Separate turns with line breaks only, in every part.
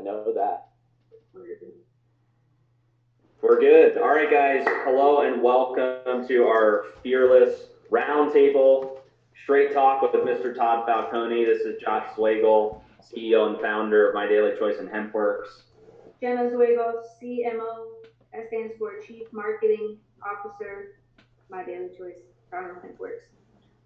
know that.
We're good. All right, guys. Hello and welcome to our Fearless Roundtable Straight Talk with Mr. Todd Falcone. This is Josh Swagel, CEO and founder of My Daily Choice and HempWorks.
Jenna Zuego, CMO. That stands for Chief Marketing Officer, My Daily Choice, founder of HempWorks.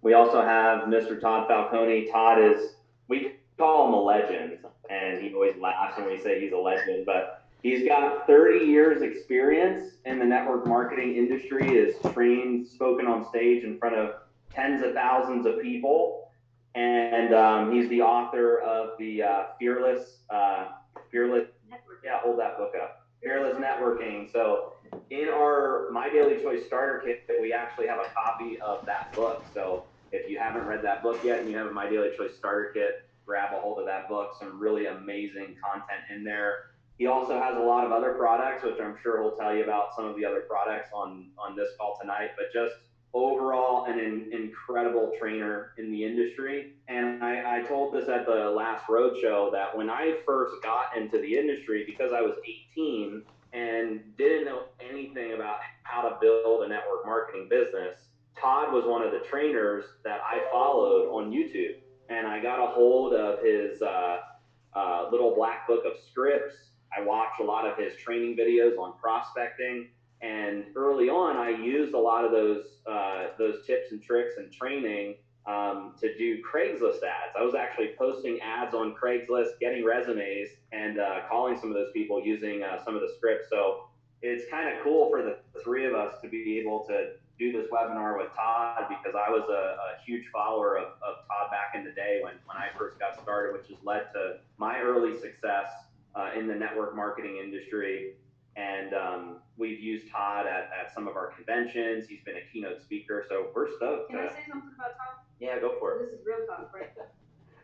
We also have Mr. Todd Falcone. Todd is, we call him a legend, and he always laughs when we say he's a legend, but he's got 30 years experience in the network marketing industry, is trained, spoken on stage in front of tens of thousands of people. And he's the author of the Fearless, yeah, hold that book up. Fearless Networking. So in our My Daily Choice Starter Kit, we actually have a copy of that book. So if you haven't read that book yet and you have a My Daily Choice Starter Kit, grab a hold of that book. Some really amazing content in there. He also has a lot of other products, which I'm sure he'll tell you about some of the other products on this call tonight, but just overall an incredible trainer in the industry. And I told this at the last roadshow that when I first got into the industry, because I was 18 and didn't know anything about how to build a network marketing business, Todd was one of the trainers that I followed on YouTube. And I got a hold of his little black book of scripts. I watched a lot of his training videos on prospecting. And early on, I used a lot of those tips and tricks and training to do Craigslist ads. I was actually posting ads on Craigslist, getting resumes, and calling some of those people using some of the scripts. So it's kind of cool for the three of us to be able to do this webinar with Todd, because I was a huge follower of Todd back in the day when I first got started, which has led to my early success in the network marketing industry. And we've used Todd at some of our conventions. He's been a keynote speaker, so we're stoked.
Can I say something about Todd?
Yeah, go for
it. This is real talk, right?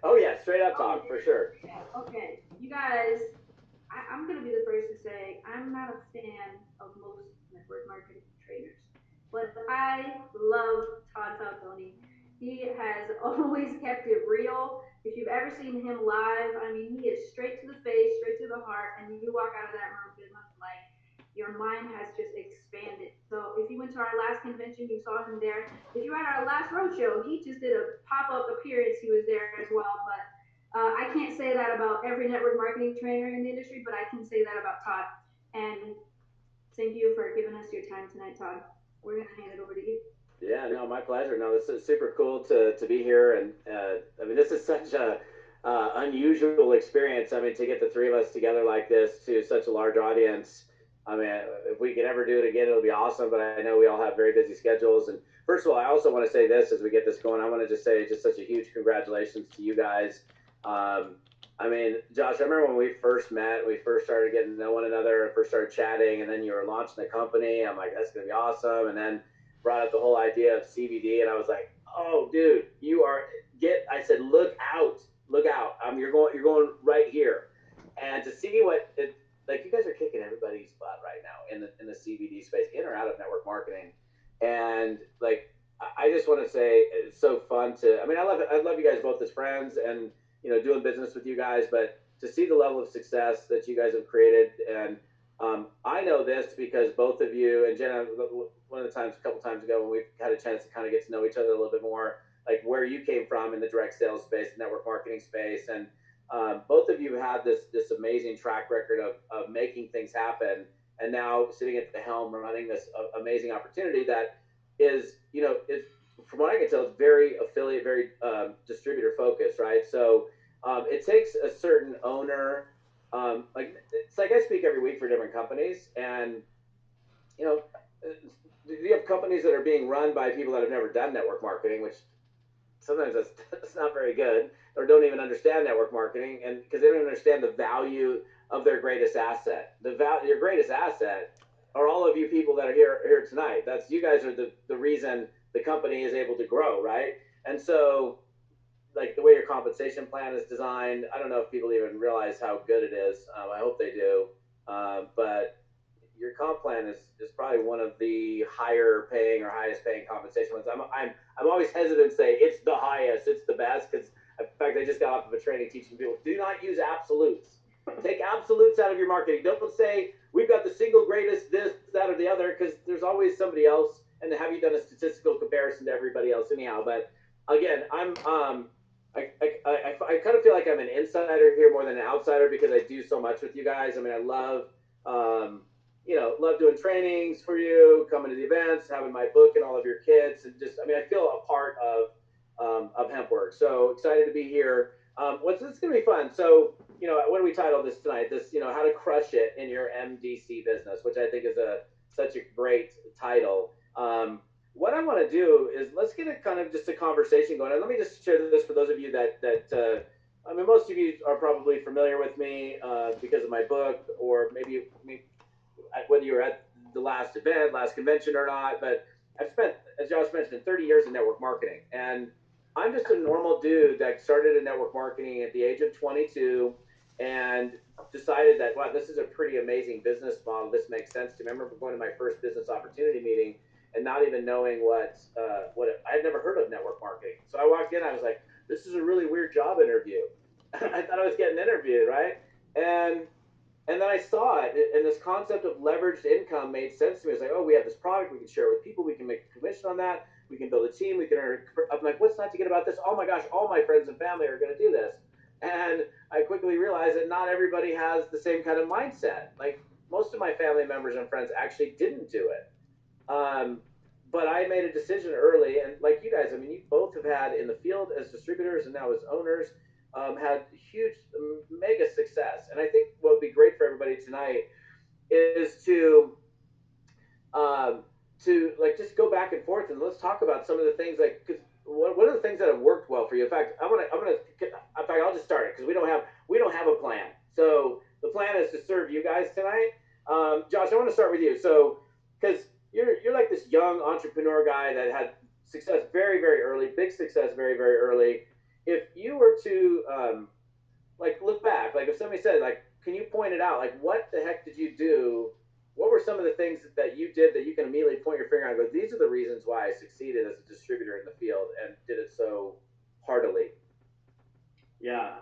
Oh yeah, straight up talk, for sure.
Okay, you guys, I'm going to be the first to say I'm not a fan of most network marketing trainers, but I love Todd Falcone. He has always kept it real. If you've ever seen him live, I mean, he is straight to the face, straight to the heart, and you walk out of that room feeling like your mind has just expanded. So if you went to our last convention, you saw him there. If you were at our last roadshow, he just did a pop-up appearance. He was there as well. But I can't say that about every network marketing trainer in the industry, but I can say that about Todd. And thank you for giving us your time tonight, Todd. We're going to hand it over to you.
Yeah, no, my pleasure. No, this is super cool to be here. And I mean, this is such a unusual experience. I mean, to get the three of us together like this to such a large audience. I mean, if we can ever do it again, it'll be awesome. But I know we all have very busy schedules. And first of all, I also want to say this as we get this going. I want to just say just such a huge congratulations to you guys. I mean, Josh, I remember when we first met, we first started getting to know one another, first started chatting, and then you were launching the company. I'm like, that's going to be awesome. And then brought up the whole idea of CBD, and I was like, oh, dude, I said, look out. You're going right here. And to see like you guys are kicking everybody's butt right now in the CBD space, in or out of network marketing. And like, I just want to say it's so fun I mean, I love you guys both as friends and, doing business with you guys, but to see the level of success that you guys have created. And I know this because both of you and Jenna, a couple times ago when we've had a chance to kind of get to know each other a little bit more, like where you came from in the direct sales space, the network marketing space. And both of you have this amazing track record of making things happen. And now sitting at the helm, running this amazing opportunity that is, is, from what I can tell, it's very affiliate, very distributor focused, right? So it takes a certain owner. It's like I speak every week for different companies, and you have companies that are being run by people that have never done network marketing, which sometimes that's not very good, or don't even understand network marketing, and because they don't understand the value of their greatest asset. Your greatest asset are all of you people that are here tonight. That's you guys are the reason the company is able to grow, right? And so, like the way your compensation plan is designed, I don't know if people even realize how good it is. I hope they do, but your comp plan is probably one of the higher paying or highest paying compensation ones. I'm always hesitant to say it's the highest, it's the best, because in fact I just got off of a training teaching people do not use absolutes. Take absolutes out of your marketing. Don't say we've got the single greatest this, that, or the other, because there's always somebody else. And have you done a statistical comparison to everybody else anyhow? But again, I kind of feel like I'm an insider here more than an outsider because I do so much with you guys. I mean, I love love doing trainings for you, coming to the events, having my book and all of your kids, and just I mean, I feel a part of HempWorks. So excited to be here. What's this is going to be fun. So what do we title this tonight? This, how to crush it in your MDC business, which I think is a such a great title. What I want to do is let's get a kind of just a conversation going. And let me just share this for those of you that I mean, most of you are probably familiar with me because of my book, or maybe I mean, whether you were at the last event, last convention or not. But I've spent, as Josh mentioned, 30 years in network marketing. And I'm just a normal dude that started in network marketing at the age of 22 and decided that, wow, this is a pretty amazing business model. This makes sense to me. I remember going to my first business opportunity meeting and not even knowing I had never heard of network marketing. So I walked in, I was like, this is a really weird job interview. I thought I was getting interviewed, right? And and then I saw it, and this concept of leveraged income made sense to me. It's like, oh, we have this product, we can share it with people, we can make a commission on that, we can build a team, we can earn. I'm like, what's not to get about this? Oh my gosh, all my friends and family are going to do this, and I quickly realized that not everybody has the same kind of mindset. Like most of my family members and friends actually didn't do it. Um, but I made a decision early, and like you guys, I mean, you both have had in the field as distributors and now as owners, had huge, mega success. And I think what would be great for everybody tonight is um, to just go back and forth and let's talk about some of the things like because one of the things that have worked well for you. In fact, in fact I'll just start it because we don't have a plan. So the plan is to serve you guys tonight. Josh, I want to start with you. So because you're like this young entrepreneur guy that had success very very early, big success very very early. If you were to like look back, like if somebody said, like, can you point it out? Like, what the heck did you do? What were some of the things that you did that you can immediately point your finger on and go, these are the reasons why I succeeded as a distributor in the field and did it so heartily?
Yeah.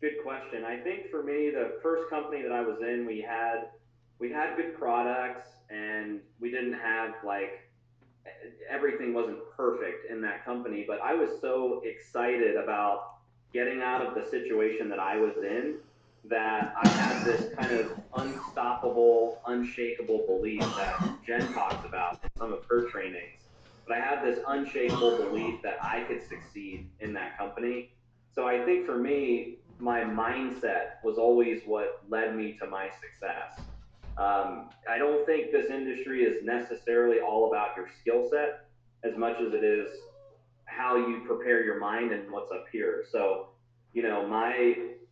Good question. I think for me, the first company that I was in, we had good products, and we didn't have like everything wasn't perfect in that company, but I was so excited about getting out of the situation that I was in that I had this kind of unstoppable, unshakable belief that Jen talks about in some of her trainings. But I had this unshakable belief that I could succeed in that company. So I think for me, my mindset was always what led me to my success. I don't think this industry is necessarily all about your skill set as much as it is how you prepare your mind and what's up here. So,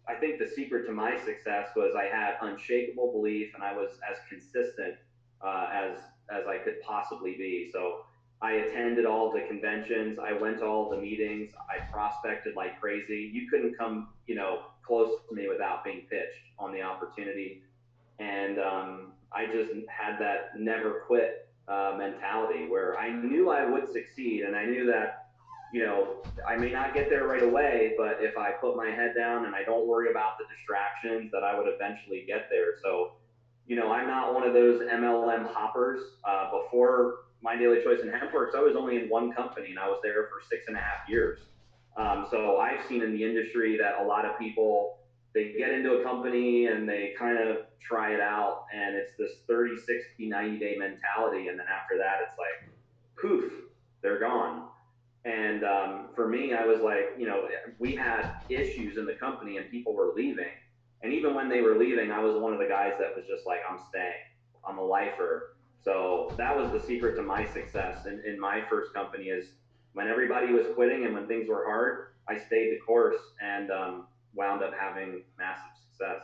I think the secret to my success was I had unshakable belief and I was as consistent as I could possibly be. So I attended all the conventions, I went to all the meetings, I prospected like crazy. You couldn't come, close to me without being pitched on the opportunity. And I just had that never quit mentality where I knew I would succeed, and I knew that I may not get there right away, but if I put my head down and I don't worry about the distractions, that I would eventually get there. So I'm not one of those MLM hoppers. Before My Daily Choice in HempWorks, I was only in one company and I was there for 6.5 years. So I've seen in the industry that a lot of people, they get into a company and they kind of try it out, and it's this 30, 60, 90-day mentality. And then after that, it's like, poof, they're gone. And for me, I was like, we had issues in the company and people were leaving. And even when they were leaving, I was one of the guys that was just like, I'm staying. I'm a lifer. So that was the secret to my success in my first company is when everybody was quitting and when things were hard, I stayed the course and wound up having massive success.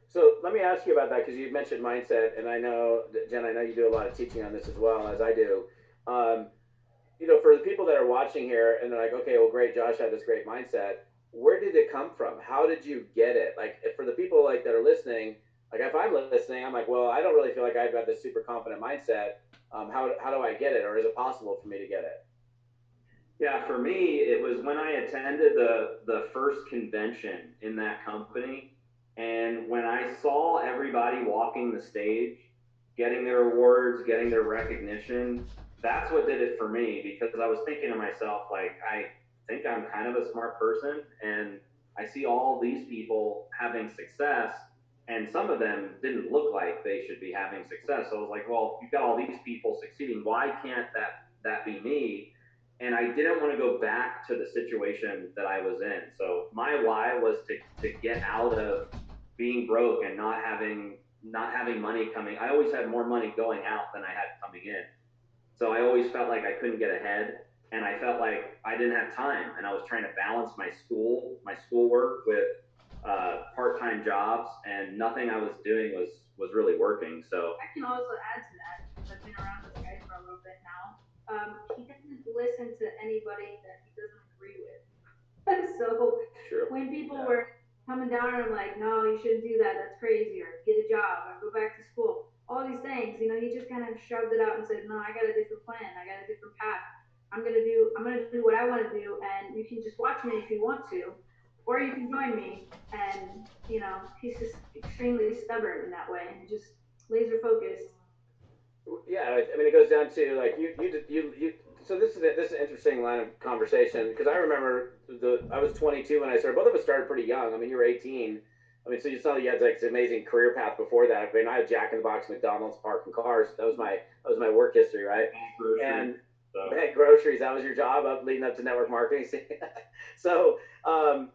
So let me ask you about that because you mentioned mindset, and I know, Jen, I know you do a lot of teaching on this as well as I do. Um, for the people that are watching here and they're like, okay, well, great, Josh had this great mindset. Where did it come from? How did you get it? Like, if, for the people like that are listening, like if I'm listening, I'm like, well, I don't really feel like I've got this super confident mindset. How do I get it, or is it possible for me to get it?
Yeah, for me, it was when I attended the first convention in that company, and when I saw everybody walking the stage, getting their awards, getting their recognition, that's what did it for me because I was thinking to myself, like, I think I'm kind of a smart person, and I see all these people having success, and some of them didn't look like they should be having success. So I was like, well, you've got all these people succeeding. Why can't that be me? And I didn't want to go back to the situation that I was in. So my why was to get out of being broke and not having money coming. I always had more money going out than I had coming in. So I always felt like I couldn't get ahead, and I felt like I didn't have time, and I was trying to balance my schoolwork with part-time jobs, and nothing I was doing was really working. So
I can also add to that because I've been around this guy for a little bit now. He doesn't listen to anybody that he doesn't agree with. So
True.
when people
Yeah.
were coming down and I'm like, no, you shouldn't do that. That's crazy. Or get a job or go back to school. All these things, he just kind of shoved it out and said, no, I got a different plan. I got a different path. I'm gonna do what I want to do, and you can just watch me if you want to, or you can join me. And he's just extremely stubborn in that way and just laser focused.
Yeah, I mean, it goes down to like you. So this is an interesting line of conversation because I remember I was 22 when I started. Both of us started pretty young. I mean, you were 18. I mean, so you saw you had like this amazing career path before that. I mean, I had Jack in the Box, McDonald's, parking cars. That was my work history, right?
groceries.
And
So
bag groceries. That was your job up leading up to network marketing. so um,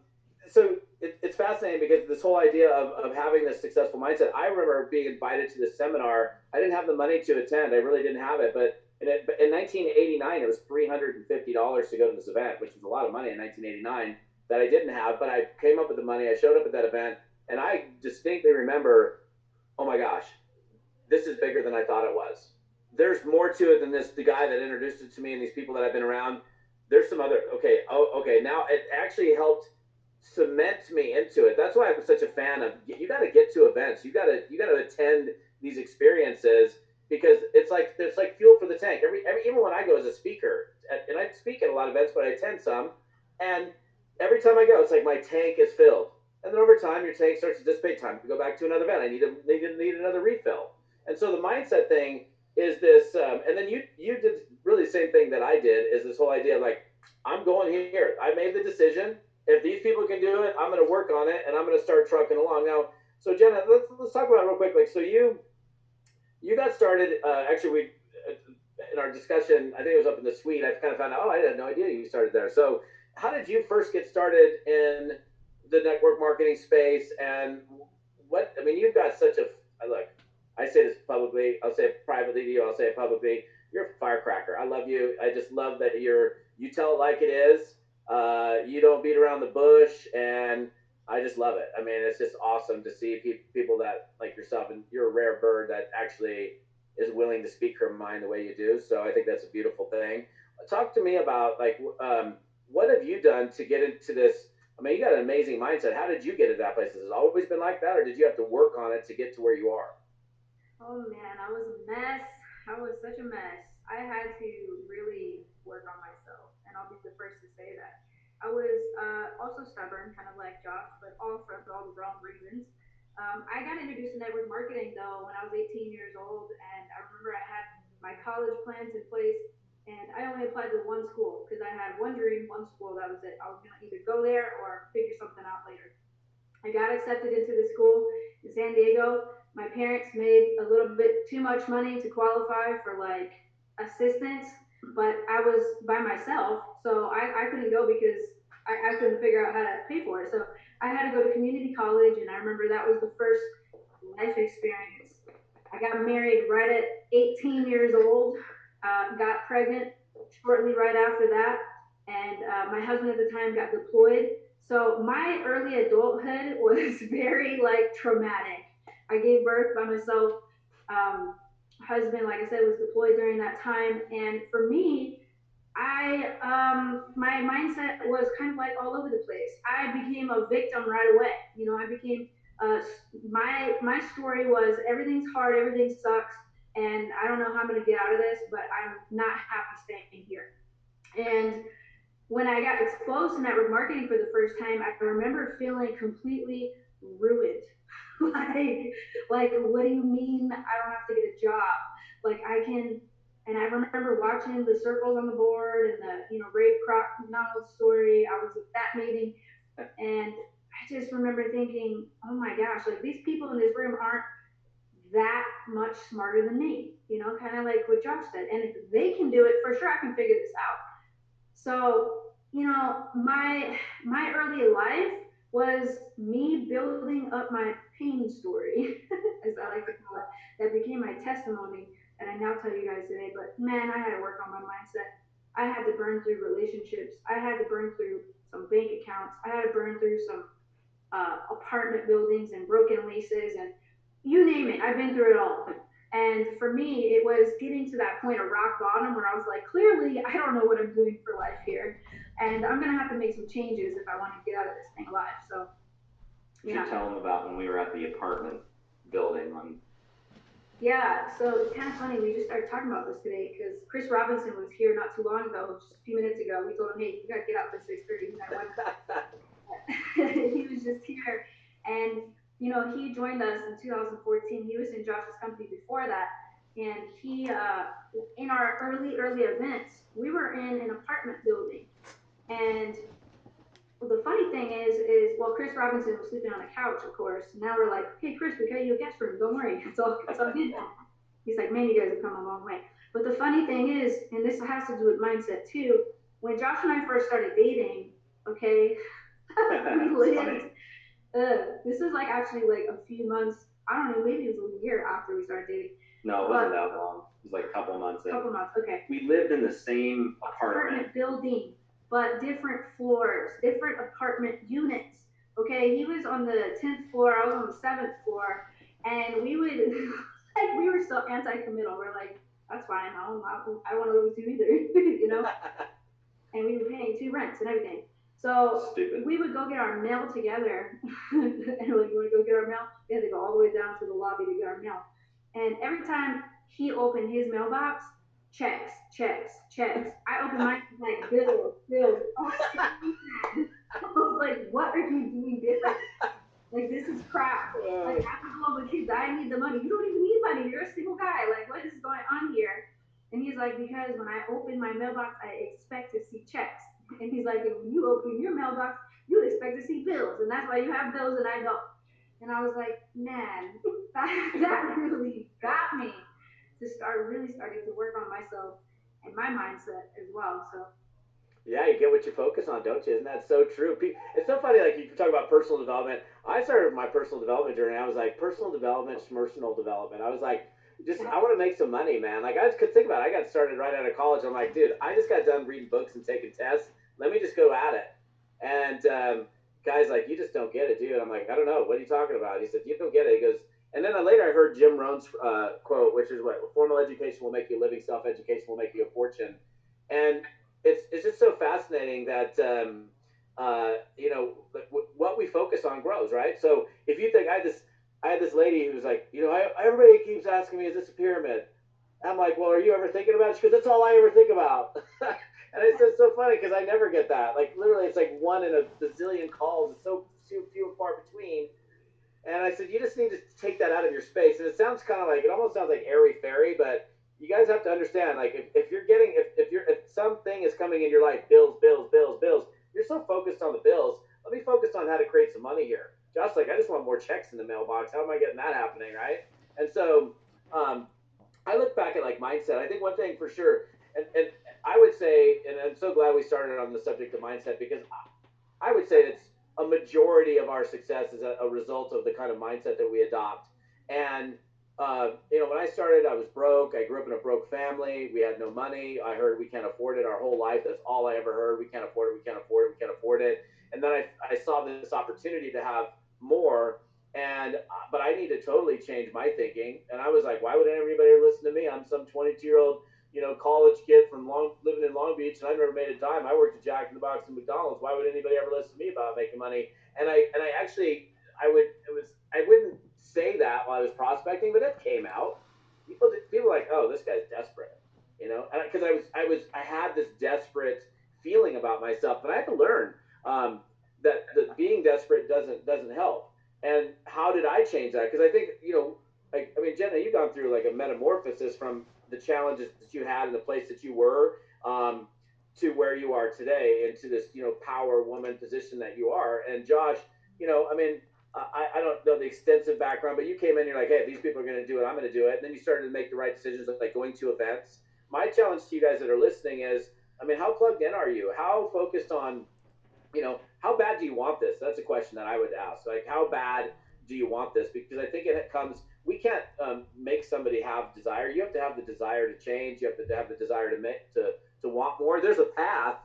it's fascinating because this whole idea of having this successful mindset. I remember being invited to this seminar. I didn't have the money to attend. I really didn't have it, but in 1989, it was $350 to go to this event, which was a lot of money in 1989 that I didn't have. But I came up with the money. I showed up at that event, and I distinctly remember, oh my gosh, this is bigger than I thought it was. There's more to it than this. The guy that introduced it to me and these people that I've been around. There's some other. Okay. Oh, okay. Now it actually helped cement me into it. That's why I'm such a fan of. You got to get to events. You got to attend these experiences because it's like fuel for the tank. Every even when I go as a speaker, and I speak at a lot of events, but I attend some, and every time I go, it's like my tank is filled. And then over time, your tank starts to dissipate. Time to go back to another event. I need another refill. And so the mindset thing is this, and then you did really the same thing that I did. Is this whole idea of like, I'm going here. I made the decision. If these people can do it, I'm going to work on it, and I'm going to start trucking along now. So Jenna, let's talk about it real quick. Like, so you got started. Actually, we in our discussion, I think it was up in the suite. I kind of found out. Oh, I had no idea you started there. So, how did you first get started in the network marketing space? And what I mean, you've got such a look. I say this publicly. I'll say it privately to you. I'll say it publicly. You're a firecracker. I love you. I just love that you tell it like it is. You don't beat around the bush, and I just love it. I mean, it's just awesome to see people that like yourself, and you're a rare bird that actually is willing to speak her mind the way you do. So I think that's a beautiful thing. Talk to me about like what have you done to get into this? I mean, you got an amazing mindset. How did you get into that place? Has it always been like that, or did you have to work on it to get to where you are?
Oh man, I was a mess. I was such a mess. I had to really work on myself, and I'll be the first to say that. I was also stubborn, kind of like Josh, but all for all the wrong reasons. I got introduced to network marketing though when I was 18 years old, and I remember I had my college plans in place, and I only applied to one school because I had one dream, one school. That was it. I was gonna either go there or figure something out later. I got accepted into the school in San Diego. My parents made a little bit too much money to qualify for like assistance, but I was by myself, so I couldn't go because I couldn't figure out how to pay for it. So I had to go to community college, and I remember that was the first life experience. I got married right at 18 years old, got pregnant shortly right after that, and my husband at the time got deployed. So my early adulthood was very like traumatic. I gave birth by myself. Husband, like I said, was deployed during that time, and for me, my mindset was kind of like all over the place. I became a victim right away. I became uh, my story was everything's hard, everything sucks, and I don't know how I'm going to get out of this, but I'm not happy staying here. And when I got exposed to network marketing for the first time, I remember feeling completely ruined. like, what do you mean I don't have to get a job? Like, I can. And I remember watching the circles on the board and the, Ray Kroc Donald story. I was at that meeting, and I just remember thinking, oh my gosh, like these people in this room aren't that much smarter than me, kind of like what Josh said. And if they can do it, for sure I can figure this out. So, my early life was me building up my pain story, as I like to call it, that became my testimony that I now tell you guys today. But man, I had to work on my mindset. I had to burn through relationships. I had to burn through some bank accounts. I had to burn through some apartment buildings and broken leases and you name it. I've been through it all. And for me, it was getting to that point of rock bottom where I was like, clearly, I don't know what I'm doing for life here. And I'm going to have to make some changes if I want to get out of this thing alive. So,
You should
yeah.
tell them about when we were at the apartment building on.
Yeah, so it's kind of funny. We just started talking about this today because Chris Robinson was here not too long ago, just a few minutes ago. We told him, hey, you got to get out by 6:30. You got to he was just here, and he joined us in 2014. He was in Josh's company before that, and he in our early events, we were in an apartment building, and the funny thing is well, Chris Robinson was sleeping on a couch, of course. Now we're like, hey, Chris, we got you a guest room. Don't worry, it's all good now. He's like, man, you guys have come a long way. But the funny thing is, and this has to do with mindset too. When Josh and I first started dating, okay, we lived this was like actually like a few months. I don't know, maybe it was a year after we started dating.
No, it wasn't that long. It was like a couple months.
Couple months, okay.
We lived in the same
Apartment building, but different floors, different apartment units. Okay, he was on the 10th floor, I was on the 7th floor, and we would like we were so anti-committal. We're like, that's fine. I don't want to live with you either, and we were paying two rents and everything. So
stupid.
we would go get our mail together, and like, you want to go get our mail? We had to go all the way down to the lobby to get our mail. And every time he opened his mailbox, checks, checks, checks. I opened mine like bills, bills. I was so mad. I was like, what are you doing different? Like, this is crap. Like, I'm a global kid. I need the money. You don't even need money. You're a single guy. Like, what is going on here? And he's like, because when I open my mailbox, I expect to see checks. And he's like, and when you open your mailbox, you expect to see bills. And that's why you have bills and I don't. And I was like, man, that really got me to start really starting to work on myself and my mindset as well. So,
Yeah, you get what you focus on, don't you? Isn't that so true? It's so funny. Like you talk about personal development. I started my personal development journey. I was like personal development, personal development. I was like, just I want to make some money, man. Like I just could think about it. I got started right out of college. I'm like, dude, I just got done reading books and taking tests. Let me just go at it. And guys, like, you just don't get it, dude. I'm like, I don't know. What are you talking about? He said, you don't get it. He goes, and then later I heard Jim Rohn's quote, which is what formal education will make you a living, self education will make you a fortune. And it's just so fascinating that what we focus on grows, right? So if you think I had this lady who was like, everybody keeps asking me, is this a pyramid? I'm like, well, are you ever thinking about it? She goes, that's all I ever think about. And it's just so funny because I never get that. Like literally, it's like one in a bazillion calls. It's so few and far between. And I said, you just need to take that out of your space. And it sounds kind of like, it almost sounds like airy fairy, but you guys have to understand, like, if you're getting, if something is coming in your life, bills, bills, bills, bills, you're so focused on the bills. Let me focus on how to create some money here. Josh, like, I just want more checks in the mailbox. How am I getting that happening? Right. And so, I look back at like mindset. I think one thing for sure, and I would say, and I'm so glad we started on the subject of mindset because I would say that's a majority of our success is a result of the kind of mindset that we adopt. And when I started, I was broke. I grew up in a broke family. We had no money. I heard we can't afford it our whole life. That's all I ever heard. We can't afford it. We can't afford it. We can't afford it. And then I saw this opportunity to have more. And but I need to totally change my thinking. And I was like, why would anybody listen to me? I'm some 22-year-old college kid from living in Long Beach, and I've never made a dime. I worked at Jack in the Box and McDonald's. Why would anybody ever listen to me about making money? And I actually I wouldn't say that while I was prospecting, but it came out. People were like, oh, this guy's desperate, and because I had this desperate feeling about myself, and I had to learn that being desperate doesn't help. And how did I change that? Because I think, like, I mean, Jenna, you've gone through like a metamorphosis from the challenges that you had and the place that you were, um, to where you are today, into this, power woman position that you are. And Josh, I mean, I don't know the extensive background, but you came in, you're like, hey, if these people are going to do it, I'm going to do it. And then you started to make the right decisions, like going to events. My challenge to you guys that are listening is, I mean, how plugged in are you? How focused on, how bad do you want this? That's a question that I would ask. Like, how bad do you want this? Because I think it comes, we can't make somebody have desire. You have to have the desire to change. You have to have the desire to make, to want more. There's a path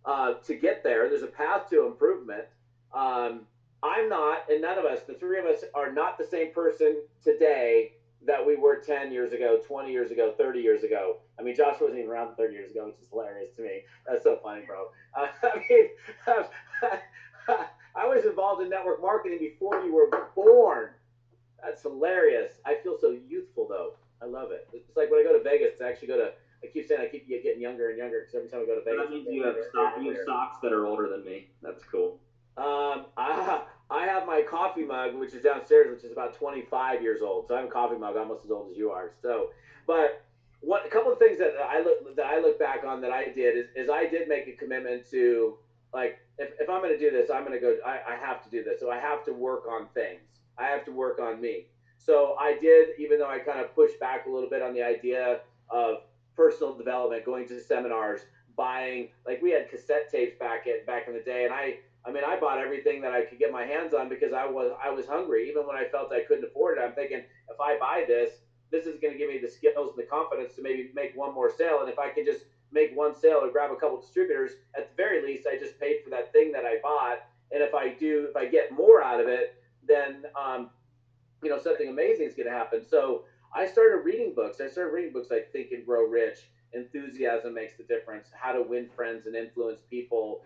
to get there. There's a path to improvement. Um, I'm not, and none of us, the three of us are not the same person today that we were 10 years ago, 20 years ago, 30 years ago. I mean, Josh wasn't even around 30 years ago, which is hilarious to me. That's so funny, bro. I mean, I was involved in network marketing before you were born. That's hilarious. I feel so youthful, though. I love it. It's like when I go to Vegas, I actually go to, I keep saying I keep getting younger and younger because every time I go to
So that
Vegas, I'm
means
getting younger and
you have
younger.
socks that are older than me. That's cool.
I have my coffee mug, which is downstairs, which is about 25 years old. So I have a coffee mug almost as old as you are. So, but what a couple of things that I look back on that I did is I did make a commitment to, like, if I'm going to do this, I'm going to go. I have to do this. So I have to work on things. I have to work on me. So I did, even though I kind of pushed back a little bit on the idea of personal development, going to seminars, buying, like, we had cassette tapes back in the day, and I mean, I bought everything that I could get my hands on because I was hungry. Even when I felt I couldn't afford it, I'm thinking, if I buy this, this is going to give me the skills and the confidence to maybe make one more sale. And if I can just make one sale or grab a couple distributors, at the very least, I just paid for that thing that I bought. And if I get more out of it, then something amazing is going to happen. So I started reading books. I started reading books like Think and Grow Rich, Enthusiasm Makes the Difference, How to Win Friends and Influence People,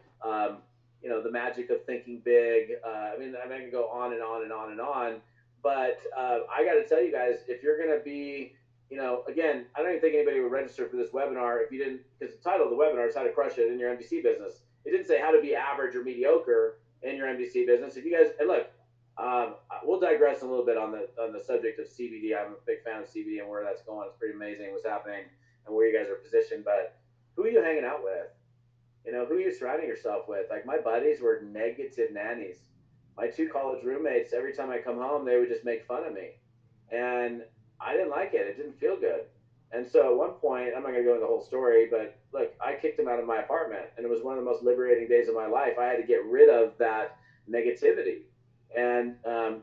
the magic of thinking big. I can go on and on and on and on. But I got to tell you guys, if you're going to be, again, I don't even think anybody would register for this webinar if you didn't, because the title of the webinar is How to Crush It in Your MDC Business. It didn't say how to be average or mediocre in your MDC business. If you guys, and look, we'll digress a little bit on the subject of CBD. I'm a big fan of CBD and where that's going. It's pretty amazing what's happening and where you guys are positioned. But who are you hanging out with? Who are you surrounding yourself with? Like, my buddies were negative nannies. My two college roommates, every time I come home, they would just make fun of me, and I didn't like it. It didn't feel good. And so at one point, I'm not going to go into the whole story, but look, I kicked them out of my apartment, and it was one of the most liberating days of my life. I had to get rid of that negativity. And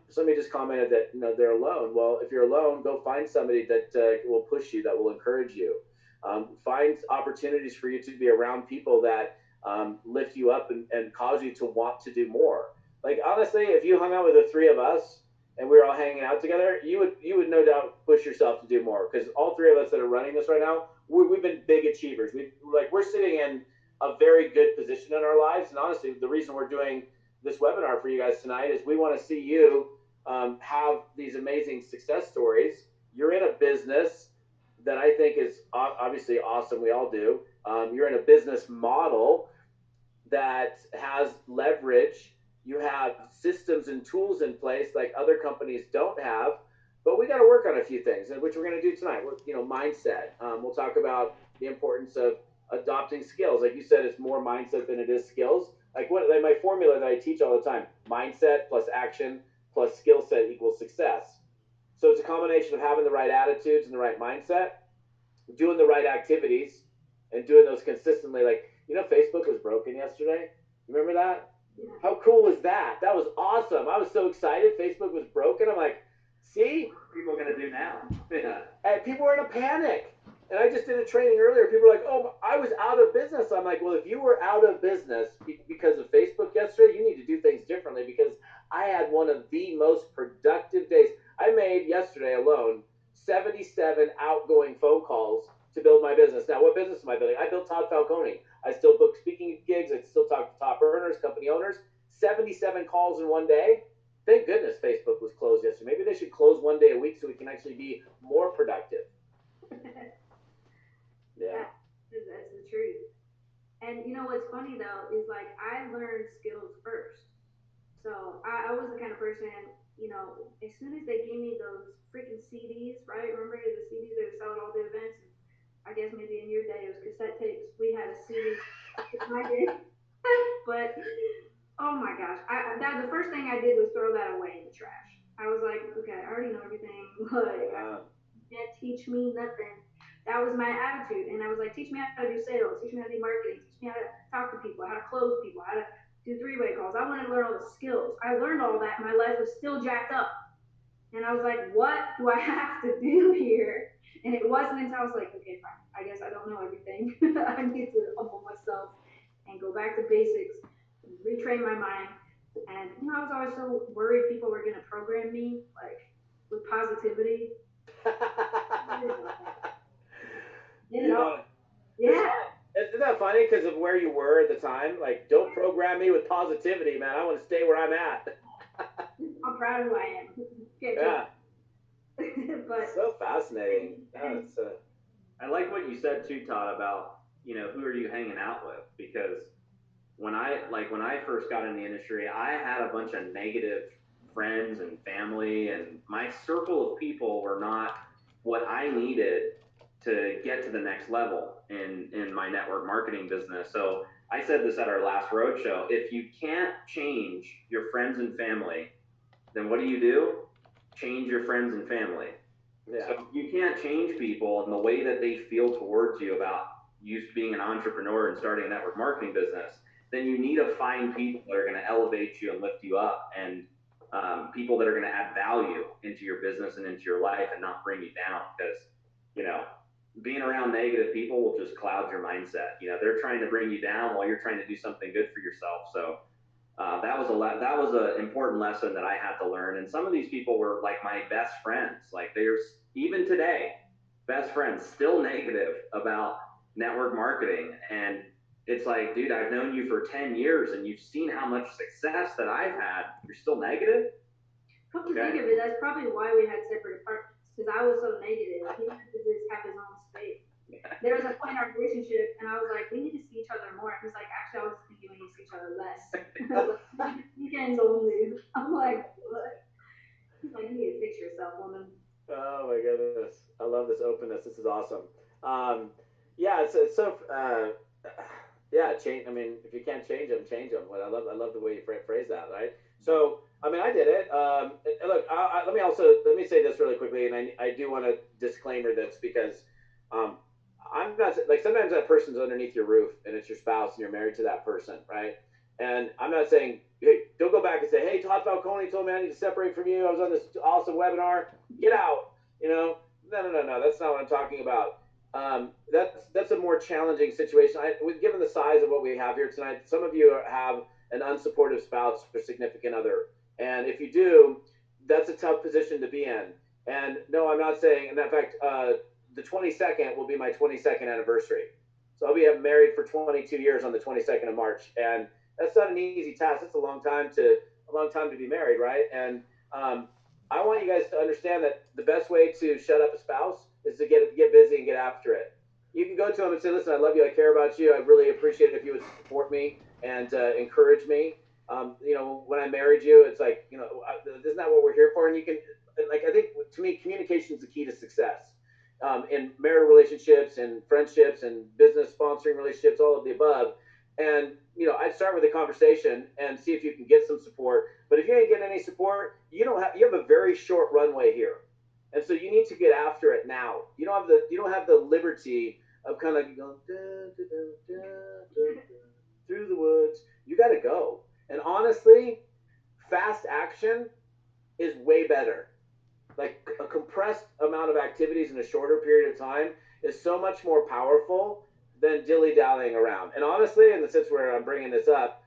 somebody just commented that they're alone. Well, if you're alone, go find somebody that will push you, that will encourage you. Find opportunities for you to be around people that lift you up and cause you to want to do more. Like, honestly, if you hung out with the three of us and we were all hanging out together, you would no doubt push yourself to do more, because all three of us that are running this right now, we've been big achievers. We're sitting in a very good position in our lives, and honestly, the reason we're doing this webinar for you guys tonight is we want to see you have these amazing success stories. You're in a business that I think is obviously awesome. We all do. You're in a business model that has leverage. You have systems and tools in place like other companies don't have. But we got to work on a few things, which we're going to do tonight. Mindset. We'll talk about the importance of adopting skills. Like you said, it's more mindset than it is skills. Like my formula that I teach all the time: mindset plus action plus skill set equals success. So it's a combination of having the right attitudes and the right mindset, doing the right activities, and doing those consistently. Like, Facebook was broken yesterday. You remember that?
Yeah.
How cool was that? That was awesome. I was so excited. Facebook was broken. I'm like, see,
What are people going to do now? Yeah.
and people were in a panic. And I just did a training earlier. People were like, "Oh, I was out of business." I'm like, "Well, if you were out of business because of Facebook yesterday, you need to do things differently." Because I had one of the most productive days. I made yesterday alone 77 outgoing phone calls to build my business. Now, what business am I building? I built Todd Falcone. I still book speaking gigs. I still talk to top earners, company owners. 77 calls in one day. Thank goodness Facebook was closed yesterday. Maybe they should close one day a week so we can actually be more productive. Yeah.
That, that's the truth. And you know what's funny though is like I learned skills first. So I was the kind of person, as soon as they gave me those freaking CDs, right? Remember the CDs they would sell at all the events? And I guess maybe in your day it was cassette tapes. We had a CD in my day. But oh my gosh, the first thing I did was throw that away in the trash. I was like, okay, I already know everything. Like,
Yeah.
you can't teach me nothing. That was my attitude, and I was like, teach me how to do sales, teach me how to do marketing, teach me how to talk to people, how to close people, how to do three-way calls. I wanted to learn all the skills. I learned all that. My life was still jacked up, and I was like, what do I have to do here? And it wasn't until I was like, okay, fine. I guess I don't know everything. I need to humble myself and go back to basics, retrain my mind. And I was always so worried people were going to program me like with positivity. Worried about that. Did it
You
all.
know, it's
Yeah.
funny. Isn't that funny because of where you were at the time? Like, don't program me with positivity, man. I want to stay where I'm at.
I'm proud of who I am. Can't take
Yeah,
it. But
so fascinating. Yeah,
and
it's
I like what you said too, Todd, about who are you hanging out with? Because when I first got in the industry, I had a bunch of negative friends and family, and my circle of people were not what I needed to get to the next level in my network marketing business. So I said this at our last roadshow. If you can't change your friends and family, then what do? Change your friends and family. So
yeah,
if you can't change people and the way that they feel towards you about you being an entrepreneur and starting a network marketing business, then you need to find people that are going to elevate you and lift you up, and people that are going to add value into your business and into your life and not bring you down. Because you know, being around negative people will just cloud your mindset. They're trying to bring you down while you're trying to do something good for yourself. So that was an important lesson that I had to learn. And some of these people were like my best friends. Like they're even today best friends, still negative about network marketing. And it's like, dude, I've known you for 10 years, and you've seen how much success that I've had. You're still negative.
come to think
Okay.
of it, that's probably why we had separate apartments because I was so negative. He had to just have his own space. There was a point in our relationship, and I was like, we need to see each other more. And he's like, actually, I was thinking we need to see each other less. Like, weekends only. I'm like, what? He's like, you need to fix yourself, woman.
oh my goodness, I love this openness. This is awesome. Um, yeah, it's so yeah. Change. I mean, if you can't change them. Well, I love the way you phrase that. Right. So I mean, I did it. And look, let me say this really quickly, and I do want to disclaimer this because um, I'm not like sometimes that person's underneath your roof and it's your spouse and you're married to that person, right? And I'm not saying, hey, don't go back and say, hey, Todd Falcone told me I need to separate from you. I was on this awesome webinar. Get out. You know, no. That's not what I'm talking about. That's a more challenging situation. Given the size of what we have here tonight, some of you have an unsupportive spouse or significant other, and if you do, that's a tough position to be in. And no, I'm not saying. And in fact, the 22nd will be my 22nd anniversary. So I'll be married for 22 years on the 22nd of March, and that's not an easy task. That's a long time to be married, right? And um, I want you guys to understand that the best way to shut up a spouse is to get busy and get after it. You can go to them and say, "Listen, I love you. I care about you. I really appreciate it if you would support me and encourage me." When I married you, it's like, isn't that what we're here for? And you can, like, I think to me, communication is the key to success in marital relationships and friendships and business sponsoring relationships, all of the above. And I'd start with a conversation and see if you can get some support. But if you ain't getting any support, you have a very short runway here, and so you need to get after it now. You don't have the liberty of kind of going through the woods. You got to go. And honestly, fast action is way better. Like a compressed amount of activities in a shorter period of time is so much more powerful than dilly dallying around. And honestly, in the sense where I'm bringing this up,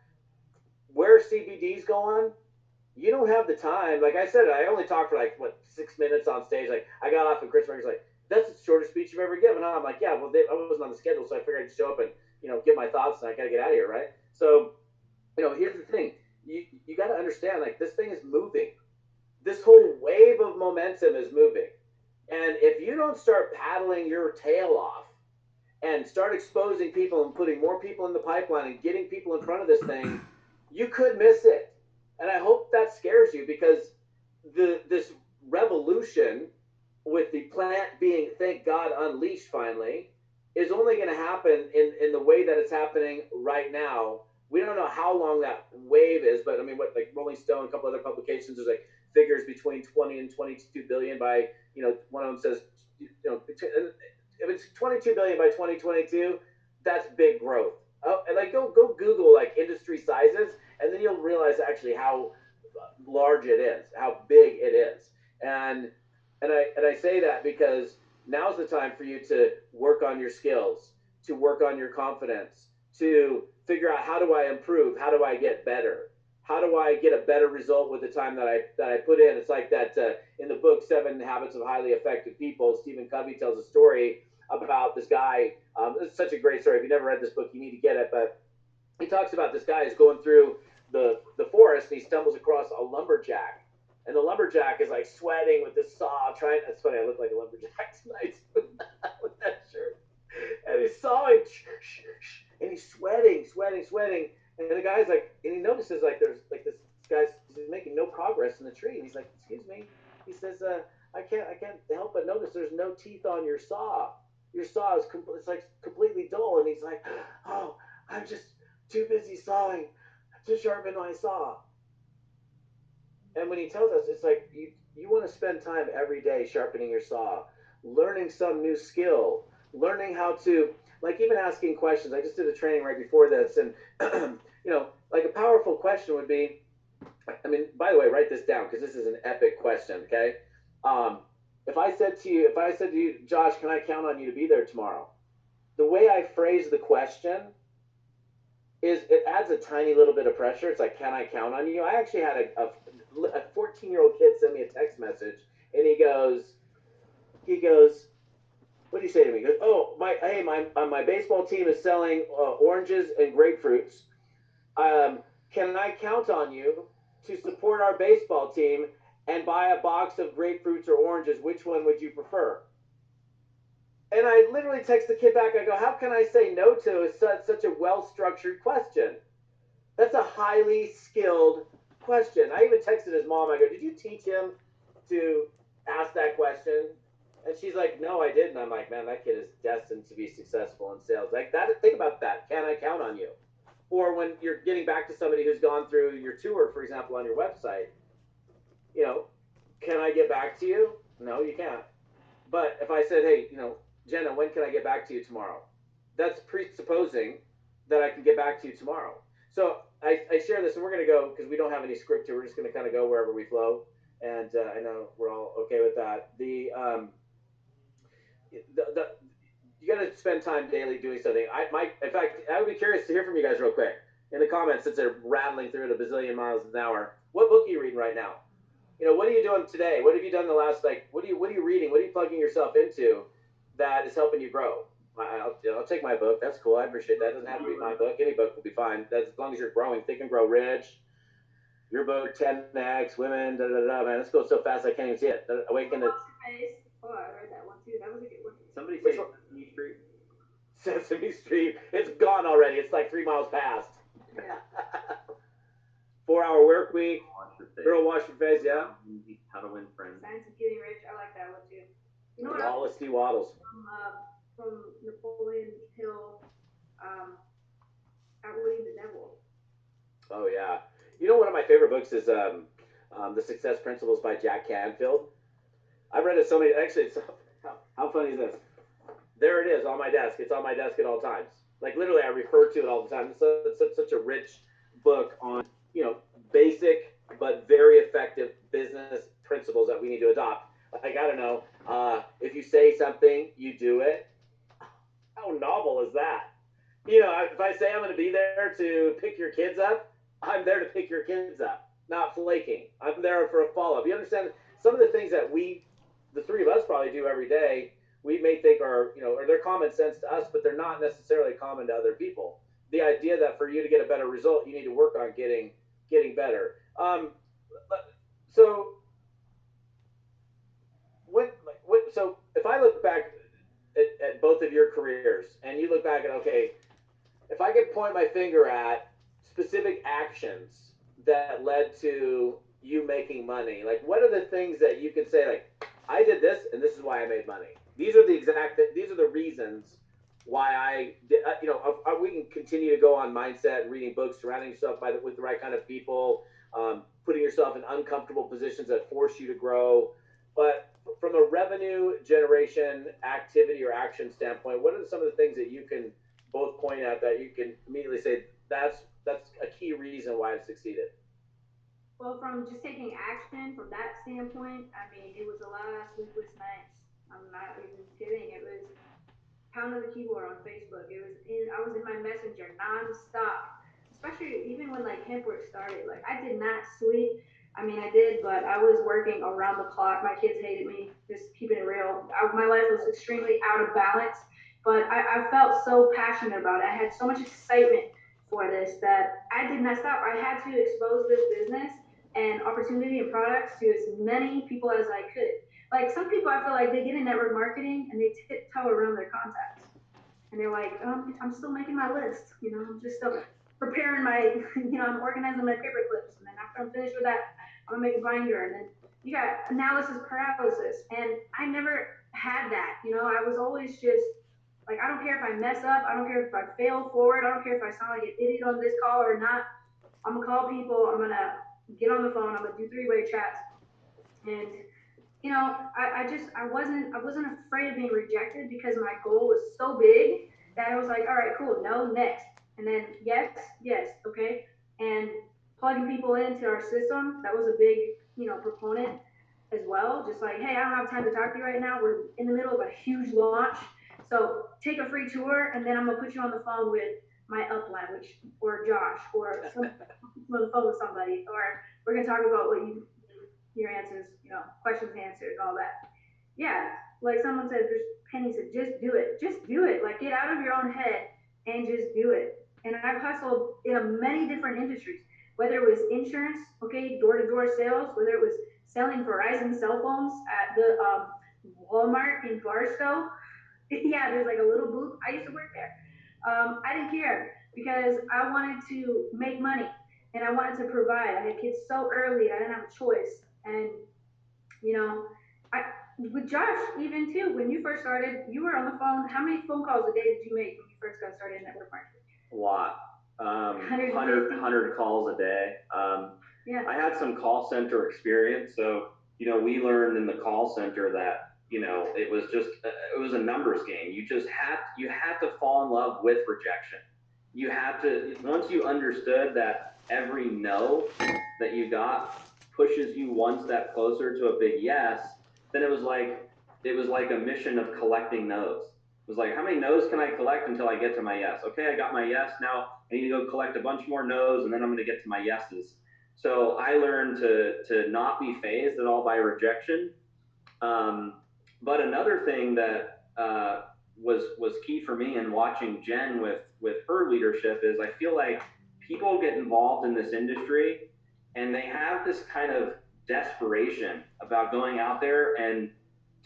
where CBD's going, you don't have the time. Like I said, I only talked for like what 6 minutes on stage. Like I got off and Chris Berger's like, "That's the shortest speech you've ever given." I'm like, "Yeah, well, I wasn't on the schedule, so I figured I'd just show up and give my thoughts, and I got to get out of here, right?" So here's the thing: you got to understand, like this thing is moving. This whole wave of momentum is moving. And if you don't start paddling your tail off and start exposing people and putting more people in the pipeline and getting people in front of this thing, you could miss it. And I hope that scares you, because this revolution with the plant being, thank God, unleashed finally, is only going to happen in the way that it's happening right now. We don't know how long that wave is, but I mean, what, like Rolling Stone, a couple other publications, there's like figures between 20 and 22 billion by, one of them says, if it's 22 billion by 2022, that's big growth. Oh, and like go Google like industry sizes, and then you'll realize actually how large it is, how big it is. And I say that because now's the time for you to work on your skills, to work on your confidence, to figure out, how do I improve? How do I get better? How do I get a better result with the time that I put in? It's like that in the book Seven Habits of Highly Effective People. Stephen Covey tells a story about this guy. It's such a great story. If you never read this book, you need to get it. But he talks about this guy is going through the forest, and he stumbles across a lumberjack, and the lumberjack is like sweating with this saw, trying. That's funny. I look like a lumberjack tonight with that shirt, and he's sawing, and he's sweating, and the guy's like, and he notices like there's like this guy's he's making no progress in the tree, and he's like, excuse me, he says, I can't help but notice there's no teeth on your saw. Your saw is it's like completely dull, and he's like, oh, I'm just too busy sawing to sharpen my saw. And when he tells us, it's like you want to spend time every day sharpening your saw, learning some new skill, learning how to, like, even asking questions. I just did a training right before this, and like a powerful question would be, I mean, by the way, write this down because this is an epic question. Okay, um, if I said to you, Josh, can I count on you to be there tomorrow? The way I phrase the question is it adds a tiny little bit of pressure. It's like, can I count on you? I actually had a 14-year-old kid send me a text message, and he goes, what do you say to me? He goes, oh, my baseball team is selling oranges and grapefruits. Can I count on you to support our baseball team and buy a box of grapefruits or oranges? Which one would you prefer? And I literally text the kid back. I go, how can I say no to such a well structured question? That's a highly skilled question. I even texted his mom. I go, did you teach him to ask that question? And she's like, no, I didn't. I'm like, man, that kid is destined to be successful in sales. Like that. Think about that. Can I count on you? Or when you're getting back to somebody who's gone through your tour, for example, on your website, you know, can I get back to you? No, you can't. But if I said, hey, Jenna, when can I get back to you tomorrow? That's presupposing that I can get back to you tomorrow. So I share this, and we're going to go because we don't have any script here. We're just going to kind of go wherever we flow. And I know we're all okay with that. The you got to spend time daily doing something. In fact, I would be curious to hear from you guys real quick in the comments since they're rattling through at a bazillion miles an hour. What book are you reading right now? What are you doing today? What have you done the last, like, what are you reading? What are you plugging yourself into that is helping you grow? I'll take my book. That's cool. I appreciate that. It doesn't have to be my book. Any book will be fine. That's as long as you're growing. Think and Grow Rich. Your book, 10X, Women, da da da. Man, this goes so fast I can't even see it. Awaken to
What's your face? Oh, I read that one too. That was a good one.
Somebody say Sesame Street.
Sesame Street. It's gone already. It's like 3 miles past.
Yeah.
4 Hour Work Week.
Wash your face.
Girl, Wash Your Face. Yeah.
How to Win Friends.
Science of Getting Rich. I like that one too. You know what?
Wallace D. Waddles.
From Napoleon Hill, Outwitting the Devil.
Oh yeah. One of my favorite books is The Success Principles by Jack Canfield. I've read it so many. Actually, how funny is this? There it is on my desk. It's on my desk at all times. Like literally, I refer to it all the time. It's such a rich book on basic but very effective business principles that we need to adopt. Like, I don't know, if you say something, you do it. How novel is that? If I say I'm going to be there to pick your kids up, I'm there to pick your kids up, not flaking. I'm there for a follow up. You understand some of the things that the three of us probably do every day, we may think or they're common sense to us, but they're not necessarily common to other people. The idea that for you to get a better result, you need to work on getting better. So so if I look back at both of of your careers and you look back at, okay, if I could point my finger at specific actions that led to you making money, like what are the things that you can say, like, I did this and this is why I made money. These are the reasons why I did, we can continue to go on mindset and reading books, surrounding yourself with the right kind of people, putting yourself in uncomfortable positions that force you to grow. But from a revenue generation activity or action standpoint, what are some of the things that you can both point out that you can immediately say that's a key reason why I've succeeded?
Well, from just taking action from that standpoint, I mean, it was a lot of sleepless nights. I'm not even kidding. It was pounding the keyboard on Facebook. I was in my messenger nonstop, especially even when like hemp work started. Like I did not sleep. I mean, I did, but I was working around the clock. My kids hated me. Just keeping it real. My life was extremely out of balance, but I felt so passionate about it. I had so much excitement for this that I did not stop. I had to expose this business and opportunity and products to as many people as I could. Like some people, I feel like they get in network marketing and they tiptoe around their contacts, and they're like, I'm still making my list. I'm just still preparing my, I'm organizing my paper clips, and then after I'm finished with that, I'm gonna make a binder, and then you got analysis paralysis, and I never had that. I was always just like, I don't care if I mess up, I don't care if I fail forward, I don't care if I sound like an idiot on this call or not. I'm gonna call people, I'm gonna get on the phone, I'm gonna do three-way chats, and I wasn't afraid of being rejected because my goal was so big that I was like, all right, cool, no, next, and then yes, yes, okay, and plugging people into our system, that was a big proponent as well. Just like, hey, I don't have time to talk to you right now. We're in the middle of a huge launch, so take a free tour, and then I'm gonna put you on the phone with my upline, or Josh, or on the phone with somebody, or we're gonna talk about what your answers, questions answered, and all that. Yeah, like someone said, there's Penny said, just do it. Just do it. Like get out of your own head and just do it. And I've hustled in many different industries, whether it was insurance, okay, door to door sales, whether it was selling Verizon cell phones at the Walmart in Barstow. Yeah, there's like a little booth. I used to work there. I didn't care because I wanted to make money and I wanted to provide. I had kids so early, I didn't have a choice. And you know, I with Josh even too. When you first started, you were on the phone. How many phone calls a day did you make when you first got started in network marketing?
A lot. 100 calls a day.
Yeah.
I had some call center experience, so we learned in the call center that it was a numbers game. You had to fall in love with rejection. You had to once you understood that every no that you got pushes you one step closer to a big yes, then it was like a mission of collecting no's. It was like, how many no's can I collect until I get to my yes? Okay, I got my yes. Now I need to go collect a bunch more no's, and then I'm going to get to my yeses. So I learned to not be phased at all by rejection. Um, but another thing that was key for me in watching Jen with her leadership is I feel like people get involved in this industry and they have this kind of desperation about going out there and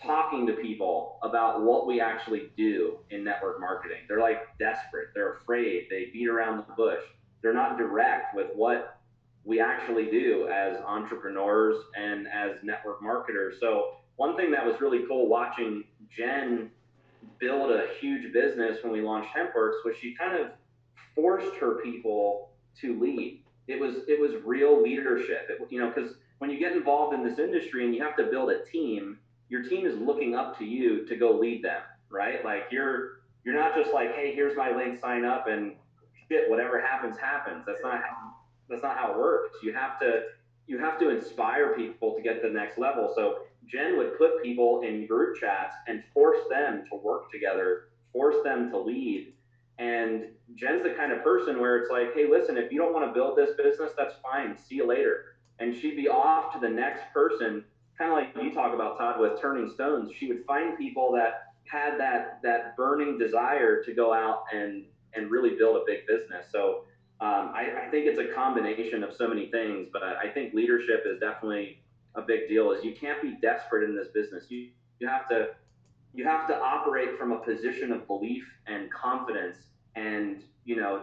talking to people about what we actually do in network marketing. They're like desperate. They're afraid. They beat around the bush. They're not direct with what we actually do as entrepreneurs and as network marketers. So one thing that was really cool watching Jen build a huge business when we launched HempWorks was she kind of forced her people to lead. It was real leadership. Because when you get involved in this industry and you have to build a team, your team is looking up to you to go lead them, right? Like you're not just like, hey, here's my link, sign up, and shit, whatever happens happens. That's not how it works. You have to inspire people to get to the next level. So Jen would put people in group chats and force them to work together, force them to lead. And Jen's the kind of person where it's like, hey, listen, if you don't want to build this business, that's fine. See you later. And she'd be off to the next person, kind of like you talk about, Todd, with turning stones. She would find people that had that burning desire to go out and really build a big business. So I think it's a combination of so many things, but I think leadership is definitely a big deal. Is you can't be desperate in this business. You have to you have to operate from a position of belief and confidence, and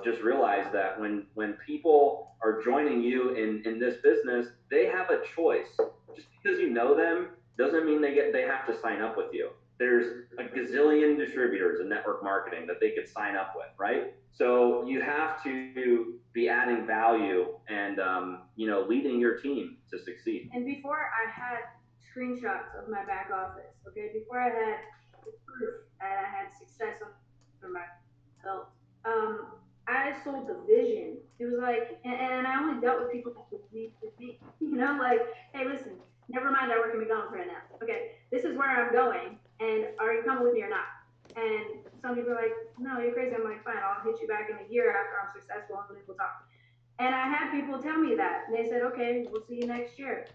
just realize that when people are joining you in this business, they have a choice. Just because you know them doesn't mean they have to sign up with you. There's a gazillion distributors in network marketing that they could sign up with, right? So you have to be adding value and leading your team to succeed.
And before I had screenshots of my back office, okay, before I had proof that I had success under my belt, I sold the vision. It was like, and I only dealt with people that believed in me. Like, hey, listen, never mind, I work at McDonald's right now. Okay, this is where I'm going, and are you coming with me or not? And some people are like, no, you're crazy. I'm like, fine, I'll hit you back in a year after I'm successful, and then we'll talk. And I had people tell me that. And they said, okay, we'll see you next year.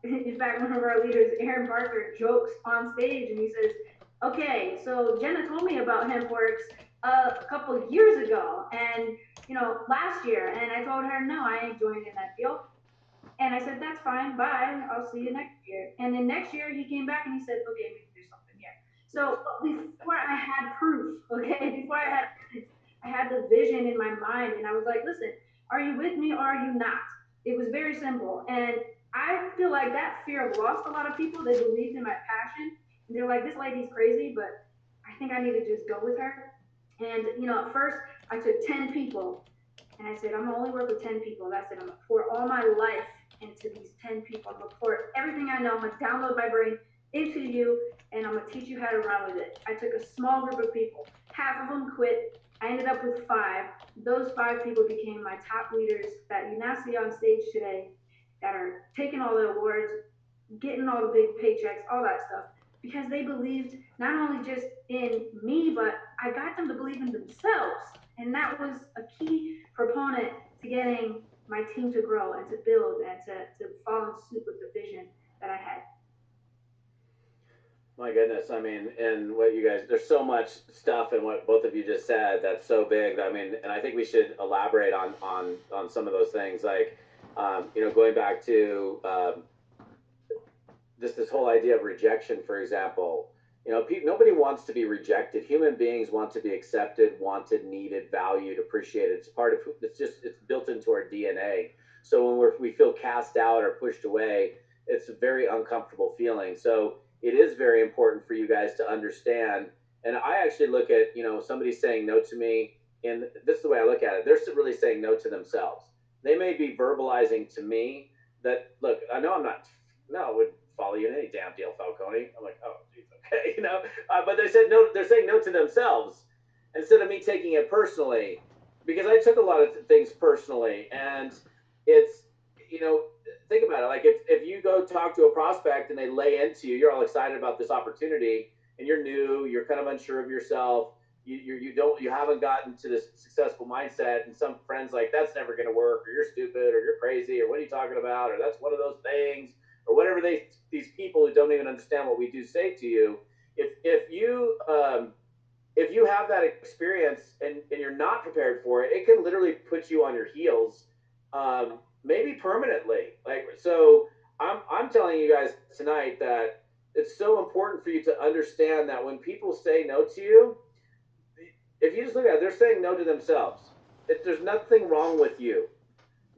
In fact, one of our leaders, Aaron Parker, jokes on stage and he says, okay, so Jenna told me about HempWorks a couple of years ago and, last year. And I told her, no, I ain't joining that deal. And I said, that's fine. Bye. I'll see you next year. And then next year he came back and he said, okay, maybe there's something here. So before I had proof, okay, before I had evidence, I had the vision in my mind and I was like, listen, are you with me or are you not? It was very simple. And I feel like that fear lost a lot of people. They believed in my passion. And they're like, this lady's crazy, but I think I need to just go with her. And, at first I took 10 people and I said, I'm gonna only work with 10 people. That's it. I'm gonna pour all my life into these 10 people. I'm gonna pour everything I know. I'm gonna download my brain into you and I'm gonna teach you how to run with it. I took a small group of people. Half of them quit. I ended up with five. Those five people became my top leaders that you now see on stage today that are taking all the awards, getting all the big paychecks, all that stuff, because they believed not only just in me, but I got them to believe in themselves. And that was a key proponent to getting my team to grow and to build and to fall in suit with the vision that I had.
My goodness, I mean, and what you guys, there's so much stuff in what both of you just said that's so big. I mean, and I think we should elaborate on some of those things, like, going back to just this whole idea of rejection, for example. Nobody wants to be rejected. Human beings want to be accepted, wanted, needed, valued, appreciated. It's part of it's built into our DNA. So when we feel cast out or pushed away, it's a very uncomfortable feeling. So it is very important for you guys to understand. And I actually look at, somebody saying no to me, and this is the way I look at it. They're really saying no to themselves. They may be verbalizing to me that, look, I know I'm not, no, I wouldn't follow you in any damn deal, Falcone. I'm like, oh, geez, okay, but they said no. They're saying no to themselves instead of me taking it personally, because I took a lot of things personally, and it's, you know, think about it. Like if you go talk to a prospect and they lay into you, you're all excited about this opportunity, and you're new, you're kind of unsure of yourself. You haven't gotten to this successful mindset, and some friends like, that's never going to work, or you're stupid, or you're crazy, or what are you talking about, or that's one of those things, or whatever these people who don't even understand what we do say to you. If you have that experience and you're not prepared for it, it can literally put you on your heels, maybe permanently. Like, so I'm telling you guys tonight that it's so important for you to understand that when people say no to you, if you just look at it, they're saying no to themselves. There's nothing wrong with you.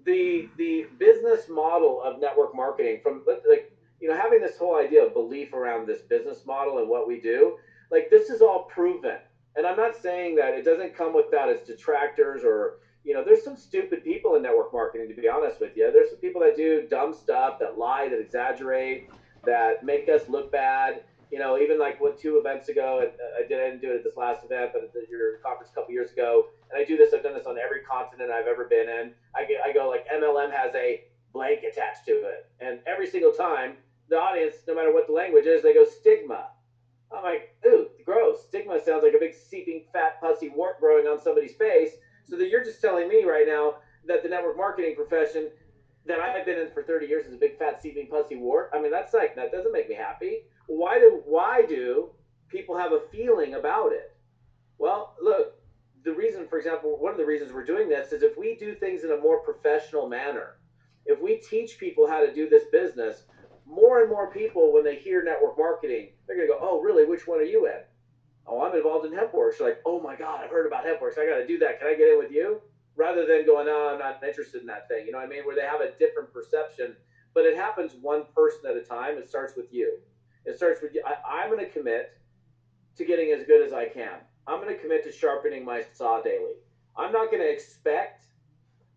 The business model of network marketing, from like, having this whole idea of belief around this business model and what we do, like, this is all proven. And I'm not saying that it doesn't come without its detractors, or, there's some stupid people in network marketing, to be honest with you. There's some people that do dumb stuff, that lie, that exaggerate, that make us look bad. Even like what 2 events ago, and I didn't do it at this last event, but at your conference a couple years ago. And I've done this on every continent I've ever been in. I go like, MLM has a blank attached to it, and every single time the audience, no matter what the language is, they go stigma. I'm like, ooh, gross. Stigma sounds like a big seeping fat pussy wart growing on somebody's face. So that you're just telling me right now that the network marketing profession that I've been in for 30 years is a big fat seeping pussy wart. I mean, that doesn't make me happy. Why do people have a feeling about it? Well, look, the reason, for example, one of the reasons we're doing this is if we do things in a more professional manner, if we teach people how to do this business, more more and more people, when they hear network marketing, they're going to go, oh, really? Which one are you in? Oh, I'm involved in HempWorks. You're like, oh my God, I've heard about HempWorks. I got to do that. Can I get in with you? Rather than going, no, I'm not interested in that thing. You know what I mean? Where they have a different perception, but it happens one person at a time. It starts with you. It starts with you. I'm going to commit to getting as good as I can. I'm going to commit to sharpening my saw daily. I'm not going to expect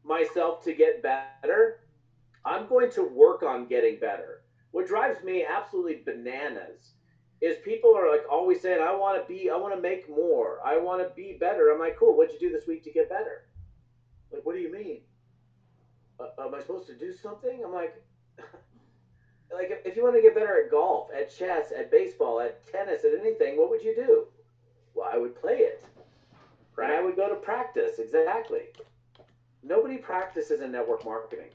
myself to get better. I'm going to work on getting better. What drives me absolutely bananas is people are like always saying, I want to make more. I want to be better. I'm like, cool. What'd you do this week to get better? Like, what do you mean? Am I supposed to do something? I'm like, if you want to get better at golf, at chess, at baseball, at tennis, at anything, what would you do? Well, I would play it and I would go to practice. Exactly. Nobody practices in network marketing.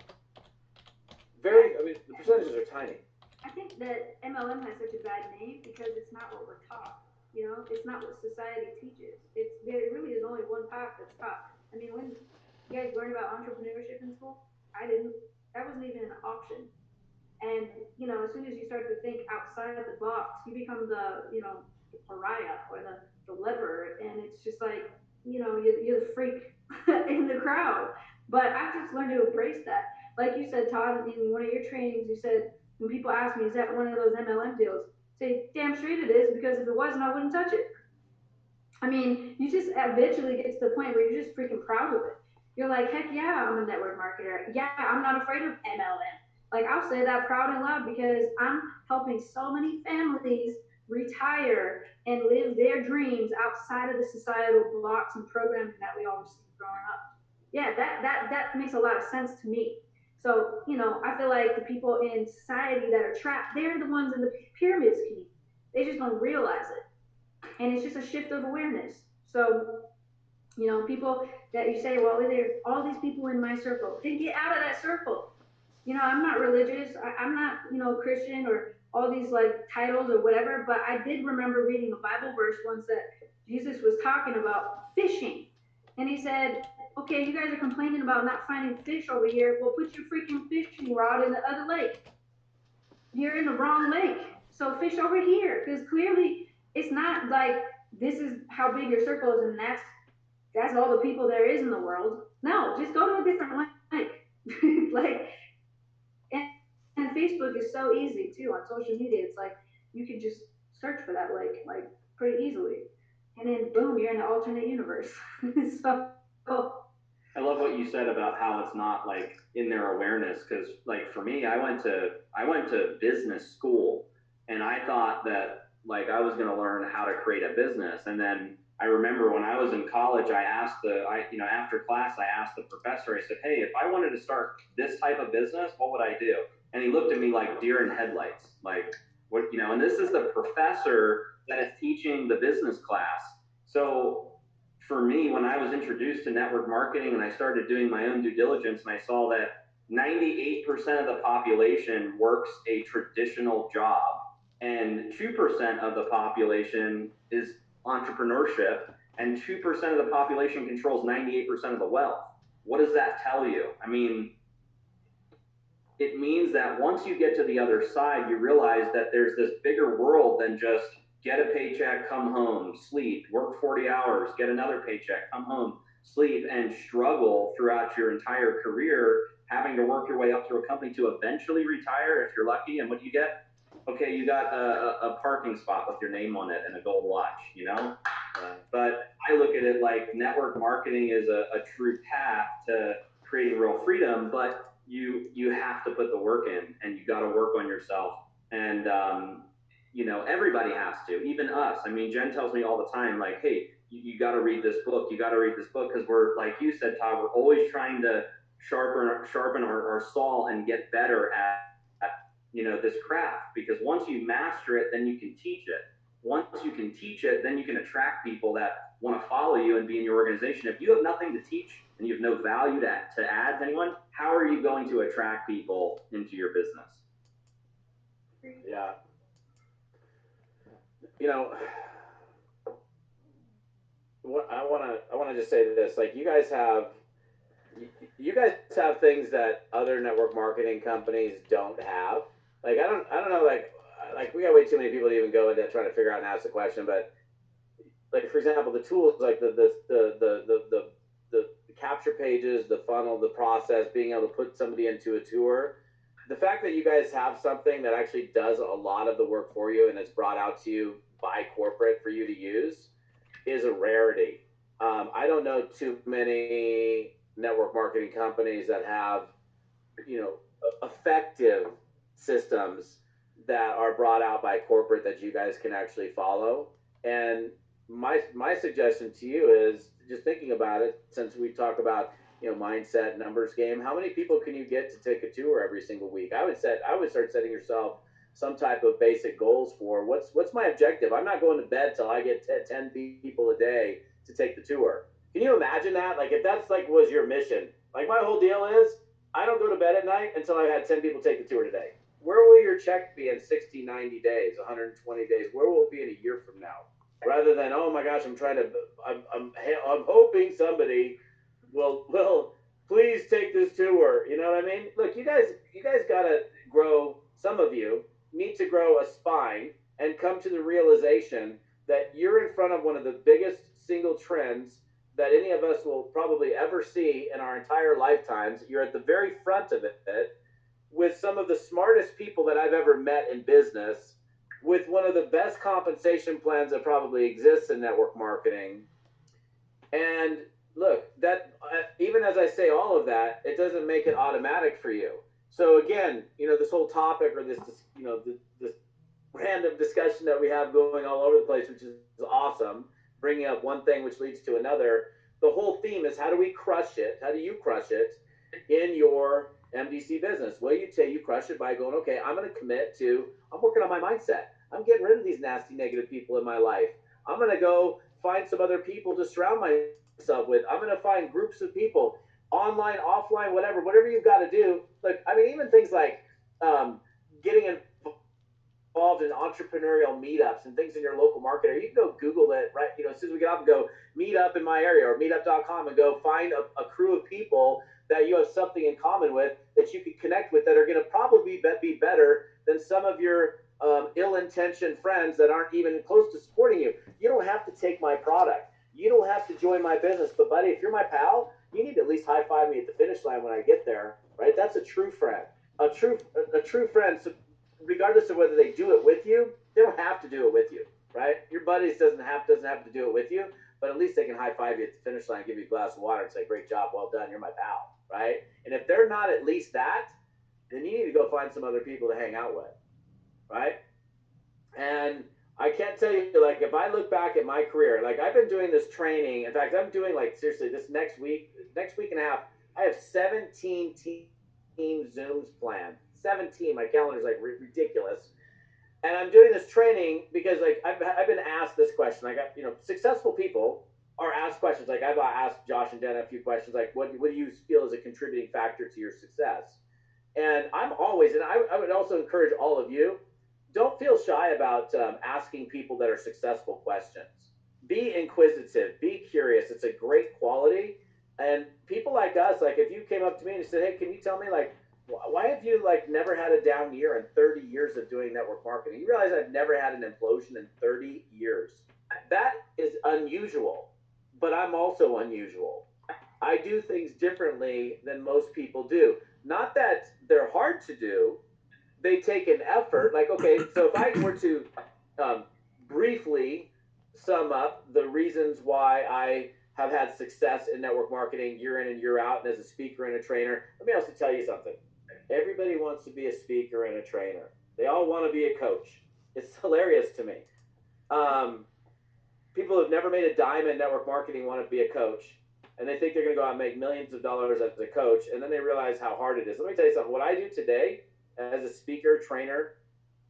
Yeah,
I mean, the percentages are tiny.
I think that MLM has such a bad name because it's not what we're taught. It's not what society teaches. There really is only one path that's taught. I mean, when you guys learn about entrepreneurship in school, I didn't. That wasn't even an option. And as soon as you start to think outside the box, you become the pariah or the leper, and it's just like you're the freak in the crowd. But I've just learned to embrace that. Like you said, Todd, in one of your trainings, you said when people ask me, "Is that one of those MLM deals?" Say, "Damn straight it is," because if it wasn't, I wouldn't touch it. I mean, you just eventually get to the point where you're just freaking proud of it. You're like, heck yeah, I'm a network marketer. Yeah, I'm not afraid of MLM. Like, I'll say that proud and loud because I'm helping so many families retire and live their dreams outside of the societal blocks and programming that we all received growing up. Yeah, that makes a lot of sense to me. So, I feel like the people in society that are trapped, they're the ones in the pyramid scheme. They just don't realize it, and it's just a shift of awareness. So people that you say, well, there's all these people in my circle, then get out of that circle. I'm not religious. I'm not Christian or all these like titles or whatever, but I did remember reading a Bible verse once that Jesus was talking about fishing, and he said, okay, you guys are complaining about not finding fish over here, well, put your freaking fishing rod in the other lake. You're in the wrong lake. So fish over here, because clearly it's not like this is how big your circle is, and that's all the people there is in the world. No, just go to a different lake. Like, and Facebook is so easy too on social media. It's like you can just search for that lake like pretty easily, and then boom, you're in an alternate universe. So
I love what you said about how it's not like in their awareness, because like for me, I went to business school, and I thought that like I was going to learn how to create a business. And then I remember when I was in college, I asked after class, I asked the professor, I said, hey, if I wanted to start this type of business, what would I do? And he looked at me like deer in headlights, like what, and this is the professor that is teaching the business class. So for me, when I was introduced to network marketing and I started doing my own due diligence, and I saw that 98% of the population works a traditional job, and 2% of the population is entrepreneurship, and 2% of the population controls 98% of the wealth. What does that tell you? I mean, it means that once you get to the other side, you realize that there's this bigger world than just get a paycheck, come home, sleep, work 40 hours, get another paycheck, come home, sleep, and struggle throughout your entire career, having to work your way up through a company to eventually retire if you're lucky. And what do you get? Okay, you got a parking spot with your name on it and a gold watch. But I look at it like network marketing is a true path to creating real freedom, but you have to put the work in, and you got to work on yourself. And everybody has to, even us. I mean, Jen tells me all the time, like, hey, you got to read this book, you got to read this book, because we're, like you said, Todd, we're always trying to sharpen our saw and get better at this craft, because once you master it, then you can teach it. Once you can teach it, then you can attract people that want to follow you and be in your organization. If you have nothing to teach and you have no value to add to anyone, how are you going to attract people into your business?
Yeah. You know, what I want to just say this. Like, you guys have things that other network marketing companies don't have. I don't know, like we got way too many people to even go into trying to figure out and ask the question, but like for example, the tools like the capture pages, the funnel, the process, being able to put somebody into a tour. The fact that you guys have something that actually does a lot of the work for you and it's brought out to you by corporate for you to use is a rarity. I don't know too many network marketing companies that have, effective systems that are brought out by corporate that you guys can actually follow. And my suggestion to you is just thinking about it, since we talk about, mindset, numbers game. How many people can you get to take a tour every single week? I would start setting yourself some type of basic goals for what's my objective. I'm not going to bed till I get 10 people a day to take the tour. Can you imagine that? Like if that's like was your mission. Like my whole deal is I don't go to bed at night until I've had 10 people take the tour today. Where will your check be in 60, 90 days, 120 days? Where will it be in a year from now? Rather than, oh my gosh, I'm hoping somebody will please take this tour. You know what I mean? Look, you guys gotta grow. Some of you need to grow a spine and come to the realization that you're in front of one of the biggest single trends that any of us will probably ever see in our entire lifetimes. You're at the very front of it with some of the smartest people that I've ever met in business, with one of the best compensation plans that probably exists in network marketing. And look, that even as I say all of that, it doesn't make it automatic for you. So again, this whole topic or this random discussion that we have going all over the place, which is awesome, bringing up one thing which leads to another. The whole theme is, how do we crush it? How do you crush it in your MDC business? Well, you crush it by going, okay, I'm going to commit to, I'm working on my mindset. I'm getting rid of these nasty negative people in my life. I'm going to go find some other people to surround myself with. I'm going to find groups of people, online, offline, whatever you've got to do. Look, I mean, even things like um, getting involved in entrepreneurial meetups and things in your local market, or you can go Google it, right? As soon as we get off and go meet up in my area or meetup.com and go find a crew of people that you have something in common with that you can connect with that are going to probably be better than some of your ill-intentioned friends that aren't even close to supporting you. You don't have to take my product. You don't have to join my business. But buddy, if you're my pal, you need to at least high five me at the finish line when I get there, right? That's a true friend. A true friend, so regardless of whether they do it with you, they don't have to do it with you, right? Your buddies doesn't have to do it with you, but at least they can high five you at the finish line, give you a glass of water, and say, "Great job, well done, you're my pal," right? And if they're not at least that, then you need to go find some other people to hang out with, right? And I can't tell you, like, if I look back at my career, like I've been doing this training. In fact, I'm doing, like, seriously, this next week and a half, I have 17 team Zooms planned. 17. My calendar's like ridiculous. And I'm doing this training because, like, I've been asked this question. I got, successful people are asked questions. Like I've asked Josh and Dana a few questions, like, what do you feel is a contributing factor to your success? And I'm always, and I would also encourage all of you, don't feel shy about asking people that are successful questions. Be inquisitive, be curious. It's a great quality. And people like us, like if you came up to me and said, "Hey, can you tell me, like, why have you, like, never had a down year in 30 years of doing network marketing?" You realize I've never had an implosion in 30 years. That is unusual, but I'm also unusual. I do things differently than most people do. Not that they're hard to do, they take an effort. Like, okay, so if I were to um, briefly sum up the reasons why I have had success in network marketing year in and year out, and as a speaker and a trainer, let me also tell you something. Everybody wants to be a speaker and a trainer. They all want to be a coach. It's hilarious to me. Um, People who've never made a dime in network marketing want to be a coach, and they think they're going to go out and make millions of dollars as a coach, and then they realize how hard it is. Let me tell you something. What I do today as a speaker trainer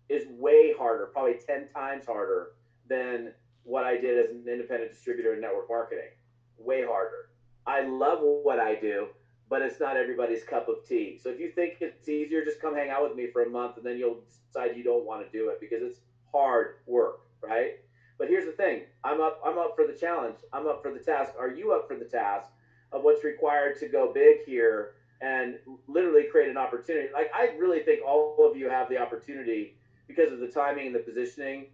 is way harder, probably 10 times harder than what I did as an independent distributor in network marketing. Way harder. I love what I do, but it's not everybody's cup of tea. So if you think it's easier, just come hang out with me for a month and then you'll decide you don't want to do it, because it's hard work, right? But here's the thing. I'm up for the challenge. I'm up for the task. Are you up for the task of what's required to go big here? and literally create an opportunity. Like I really think all of you have the opportunity because of the timing and the positioning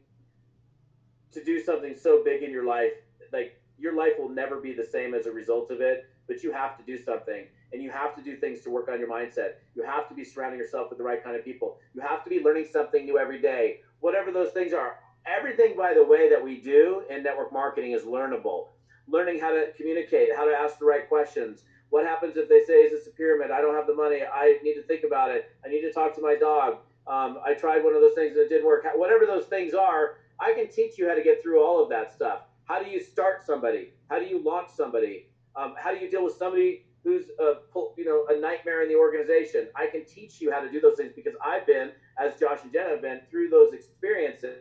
to do something so big in your life. Like your life will never be the same as a result of it, but you have to do something, and you have to do things to work on your mindset. You have to be surrounding yourself with the right kind of people. You have to be learning something new every day, whatever those things are. Everything, by the way, that we do in network marketing is learnable. Learning how to communicate, how to ask the right questions. What happens if they say, is this a pyramid? I don't have the money. I need to think about it. I need to talk to my dog. I tried one of those things and it didn't work. Whatever those things are, I can teach you how to get through all of that stuff. How do you start somebody? How do you launch somebody? How do you deal with somebody who's a nightmare in the organization? I can teach you how to do those things because I've been, as Josh and Jenna have been, through those experiences.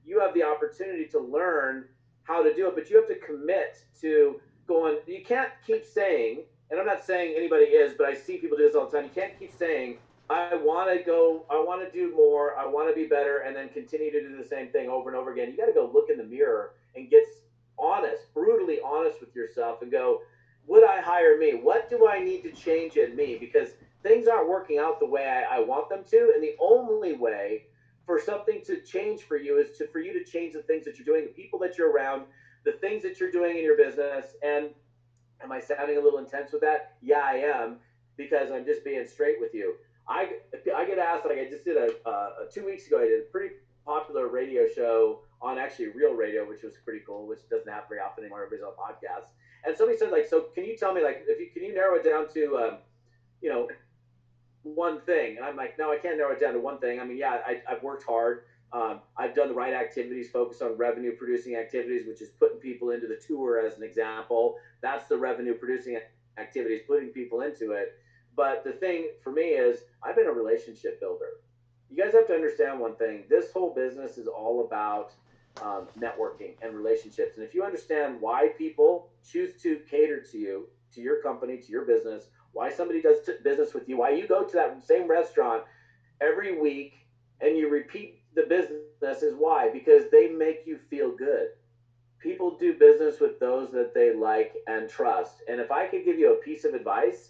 You have the opportunity to learn how to do it, but you have to commit to going. You can't keep saying, and I'm not saying anybody is, but I see people do this all the time. You can't keep saying, I want to go, I want to do more, I want to be better, and then continue to do the same thing over and over again. You got to go look in the mirror and get honest, brutally honest with yourself and go, would I hire me? What do I need to change in me? Because things aren't working out the way I want them to. And the only way for something to change for you is for you to change the things that you're doing, the people that you're around, the things that you're doing in your business. And am I sounding a little intense with that? Yeah, I am, because I'm just being straight with you. I get asked, like I just did 2 weeks ago. I did a pretty popular radio show on actually real radio, which was pretty cool, which doesn't happen very often anymore. Everybody's on podcasts. And somebody said, like, so can you tell me, like, if you can you narrow it down to you know one thing? And I'm like, no, I can't narrow it down to one thing. I mean, yeah, I've worked hard. I've done the right activities, focus on revenue producing activities, which is putting people into the tour as an example. That's the revenue producing activities, putting people into it. But the thing for me is, I've been a relationship builder. You guys have to understand one thing. This whole business is all about networking and relationships. And if you understand why people choose to cater to you, to your company, to your business, why somebody does business with you, why you go to that same restaurant every week and you repeat the business, is why, because they make you feel good. People do business with those that they like and trust. And if I could give you a piece of advice,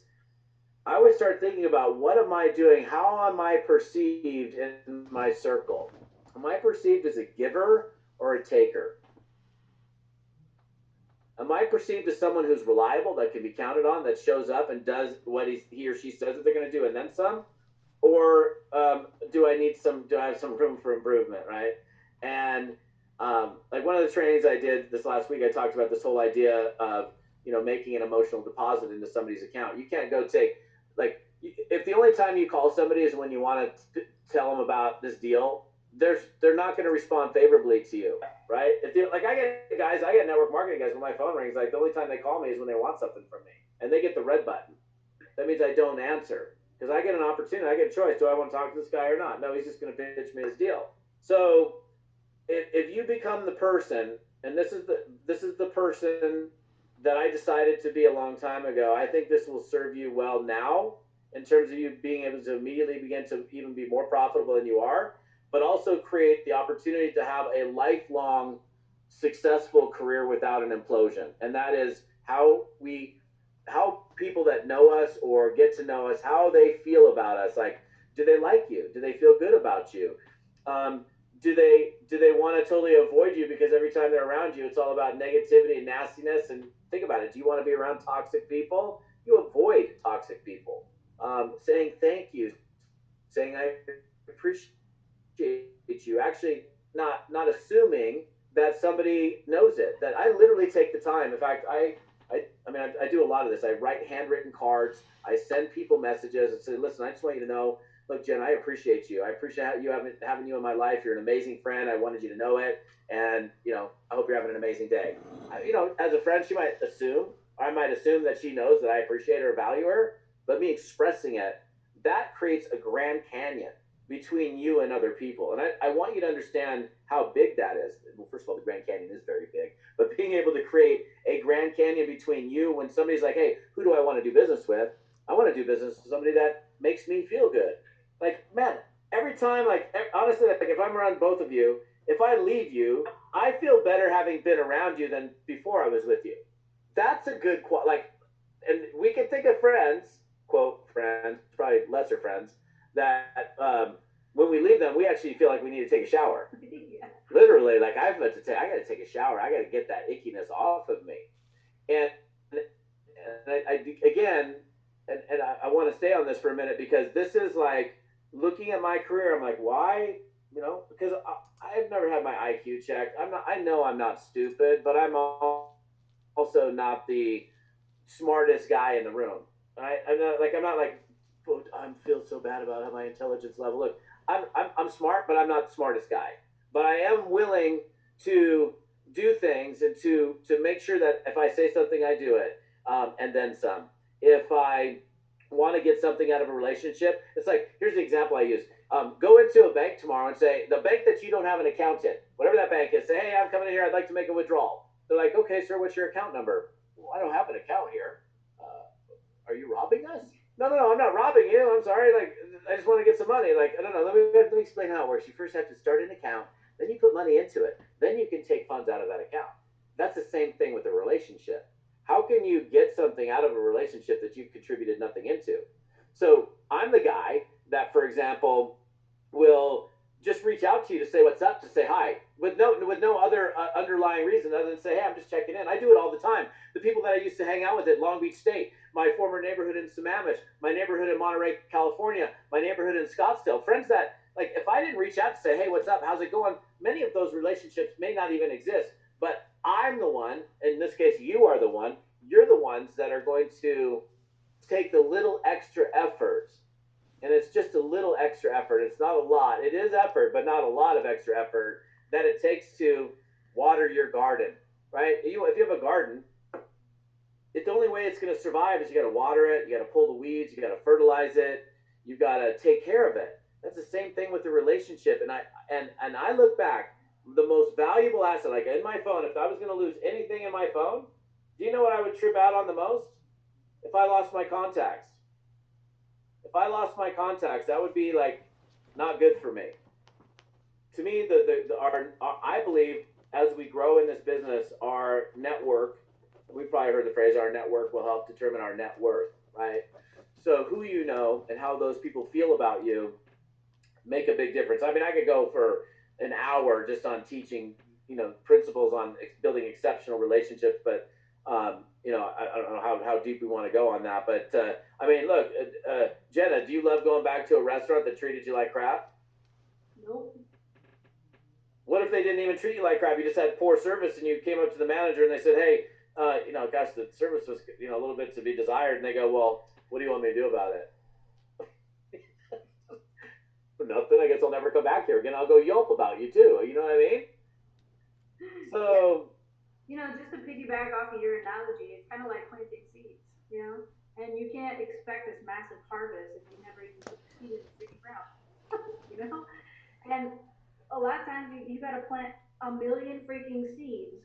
I would start thinking about, what am I doing? How am I perceived in my circle? Am I perceived as a giver or a taker? Am I perceived as someone who's reliable, that can be counted on, that shows up and does what he or she says that they're going to do and then some? Or do I have some room for improvement, right? And like one of the trainings I did this last week, I talked about this whole idea of making an emotional deposit into somebody's account. You can't go take, like, if the only time you call somebody is when you want to tell them about this deal, they're not going to respond favorably to you, right? If you like, I get network marketing guys when my phone rings, like the only time they call me is when they want something from me, and they get the red button. That means I don't answer, because I get an opportunity, I get a choice. Do I want to talk to this guy or not? No, he's just going to pitch me his deal. So if you become the person, and this is the person that I decided to be a long time ago, I think this will serve you well now, in terms of you being able to immediately begin to even be more profitable than you are, but also create the opportunity to have a lifelong successful career without an implosion. And that is how people that know us or get to know us, how they feel about us. Like, do they like you? Do they feel good about you? Um, do they want to totally avoid you because every time they're around you, it's all about negativity and nastiness? And think about it. Do you want to be around toxic people? You avoid toxic people. Saying thank you, saying I appreciate you, actually not assuming that somebody knows it. That I literally take the time. In fact, I do a lot of this. I write handwritten cards. I send people messages and say, listen, I just want you to know, look, Jen, I appreciate you. I appreciate having you in my life. You're an amazing friend. I wanted you to know it. And, I hope you're having an amazing day. As a friend, she might assume, or I might assume that she knows that I appreciate her or value her, but me expressing it, that creates a Grand Canyon between you and other people. And I want you to understand how big that is. Well, first of all, the Grand Canyon is very big, but being able to create a Grand Canyon between you, when somebody's like, hey, who do I want to do business with? I want to do business with somebody that makes me feel good. Like, man, every time, like, honestly, like, if I'm around both of you, if I leave you, I feel better having been around you than before I was with you. That's a good like, and we can think of friends. quote friends, probably lesser friends, that when we leave them, we actually feel like we need to take a shower.
Yeah.
Literally, like I got to take a shower. I got to get that ickiness off of me. And again, and I want to stay on this for a minute because this is like looking at my career. I'm like, why? Because I've never had my IQ checked. I'm not. I know I'm not stupid, but I'm also not the smartest guy in the room. I'm not like I feel so bad about how my intelligence level. Look, I'm smart, but I'm not the smartest guy. But I am willing to do things and to make sure that if I say something, I do it, and then some. If I want to get something out of a relationship, it's like here's the example I use. Go into a bank tomorrow and say the bank that you don't have an account in, whatever that bank is. Say, hey, I'm coming in here. I'd like to make a withdrawal. They're like, okay, sir, what's your account number? Well, I don't have an account here. Are you robbing us? No, no, no, I'm not robbing you. I'm sorry. Like, I just want to get some money. Like, I don't know. Let me explain how it works. You first have to start an account, then you put money into it, then you can take funds out of that account. That's the same thing with a relationship. How can you get something out of a relationship that you've contributed nothing into? So I'm the guy that, for example, will just reach out to you to say what's up, to say hi, with no other underlying reason other than say, hey, I'm just checking in. I do it all the time. The people that I used to hang out with at Long Beach State, my former neighborhood in Sammamish, my neighborhood in Monterey, California, my neighborhood in Scottsdale, friends that like if I didn't reach out to say, hey, what's up, how's it going? Many of those relationships may not even exist. But I'm the one, in this case, you are the one. You're the ones that are going to take the little extra effort, and it's just a little extra effort. It's not a lot. It is effort, but not a lot of extra effort that it takes to water your garden, right? If you have a garden, the only way it's going to survive is you got to water it, you got to pull the weeds, you got to fertilize it, you got to take care of it. That's the same thing with the relationship. And I look back, the most valuable asset, like in my phone, if I was going to lose anything in my phone, do you know what I would trip out on the most? If I lost my contacts. If I lost my contacts, that would be like not good for me. To me, our I believe as we grow in this business, our network, we've probably heard the phrase, our network will help determine our net worth, right? So who you know and how those people feel about you make a big difference. I mean, I could go for an hour just on teaching, principles on building exceptional relationships, but I don't know how deep we want to go on that. But I mean, look, Jenna, do you love going back to a restaurant that treated you like crap?
Nope.
What if they didn't even treat you like crap? You just had poor service, and you came up to the manager and they said, "Hey, gosh, the service was a little bit to be desired." And they go, "Well, what do you want me to do about it?" Nothing. I guess I'll never come back here again. I'll go Yelp about you too. You know what I mean?
Yeah.
So
Just to piggyback off of your analogy, it's kind of like planting seeds, and you can't expect this massive harvest if you never even put the seed in the freaking ground, you know? And a lot of times you got to plant a million freaking seeds,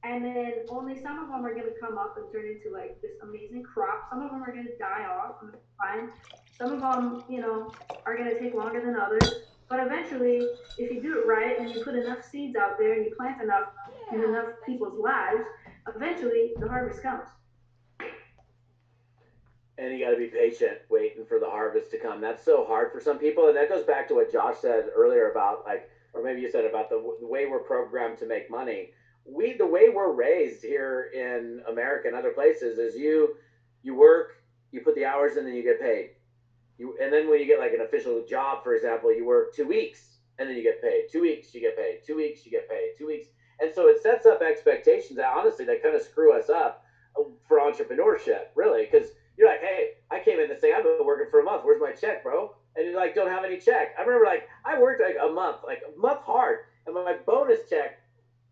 and then only some of them are going to come up and turn into like this amazing crop. Some of them are going to die off, and that's fine. Some of them, are going to take longer than others. But eventually, if you do it right and you put enough seeds out there and you plant enough in enough people's lives, eventually the harvest comes.
and you got to be patient waiting for the harvest to come. That's so hard for some people, and that goes back to what Josh said earlier about like, or maybe you said about the way we're programmed to make money. The way we're raised here in America and other places is you work, you put the hours in, then you get paid. And then when you get like an official job, for example, you work 2 weeks and then you get paid. 2 weeks you get paid. 2 weeks you get paid. 2 weeks, and so it sets up expectations that honestly that kind of screw us up for entrepreneurship, really, because you're like, hey, I came in this thing, I've been working for a month. Where's my check, bro? And you like don't have any check. I remember like I worked like a month hard, and my bonus check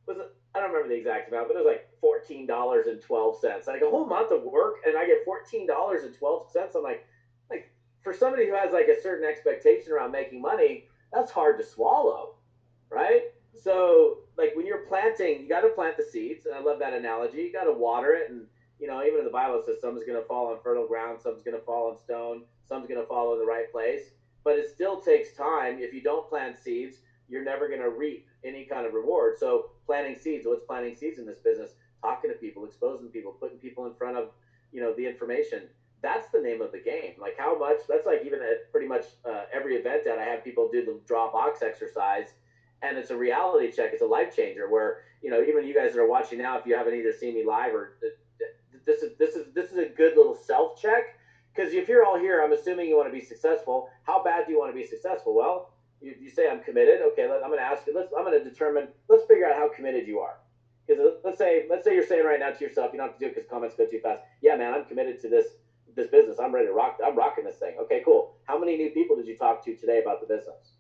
was I don't remember the exact amount, but it was like $14.12. Like a whole month of work, and I get $14.12. I'm like, for somebody who has like a certain expectation around making money, that's hard to swallow, right? So like when you're planting, you got to plant the seeds, and I love that analogy. You got to water it, and even in the Bible it says some's going to fall on fertile ground, some's going to fall on stone, some's going to fall in the right place. But it still takes time. If you don't plant seeds, you're never going to reap any kind of reward. So planting seeds, what's planting seeds in this business? Talking to people, exposing people, putting people in front of the information. That's the name of the game. Like how much, that's like even at pretty much every event that I have people do the draw box exercise. And it's a reality check. It's a life changer where, even you guys that are watching now, if you haven't either seen me live or this is a good little self check. Because if you're all here, I'm assuming you want to be successful. How bad do you want to be successful? Well, you say I'm committed. Okay, I'm going to ask you. I'm going to determine. Let's figure out how committed you are. Because let's say you're saying right now to yourself, you don't have to do it because comments go too fast. Yeah, man, I'm committed to this business. I'm ready to rock. I'm rocking this thing. Okay, cool. How many new people did you talk to today about the business?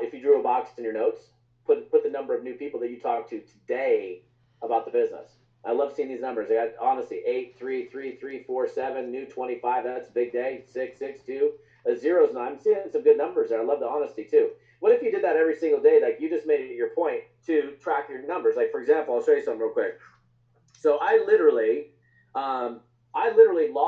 If you drew a box in your notes, put the number of new people that you talked to today about the business. I love seeing these numbers. I got honestly 8, 3, 3, 3, 4, 7, new 25. That's a big day. 6, 6, 2. Zeros. And I'm seeing some good numbers there. I love the honesty too. What if you did that every single day? Like you just made it your point to track your numbers. Like for example, I'll show you something real quick. So um, I literally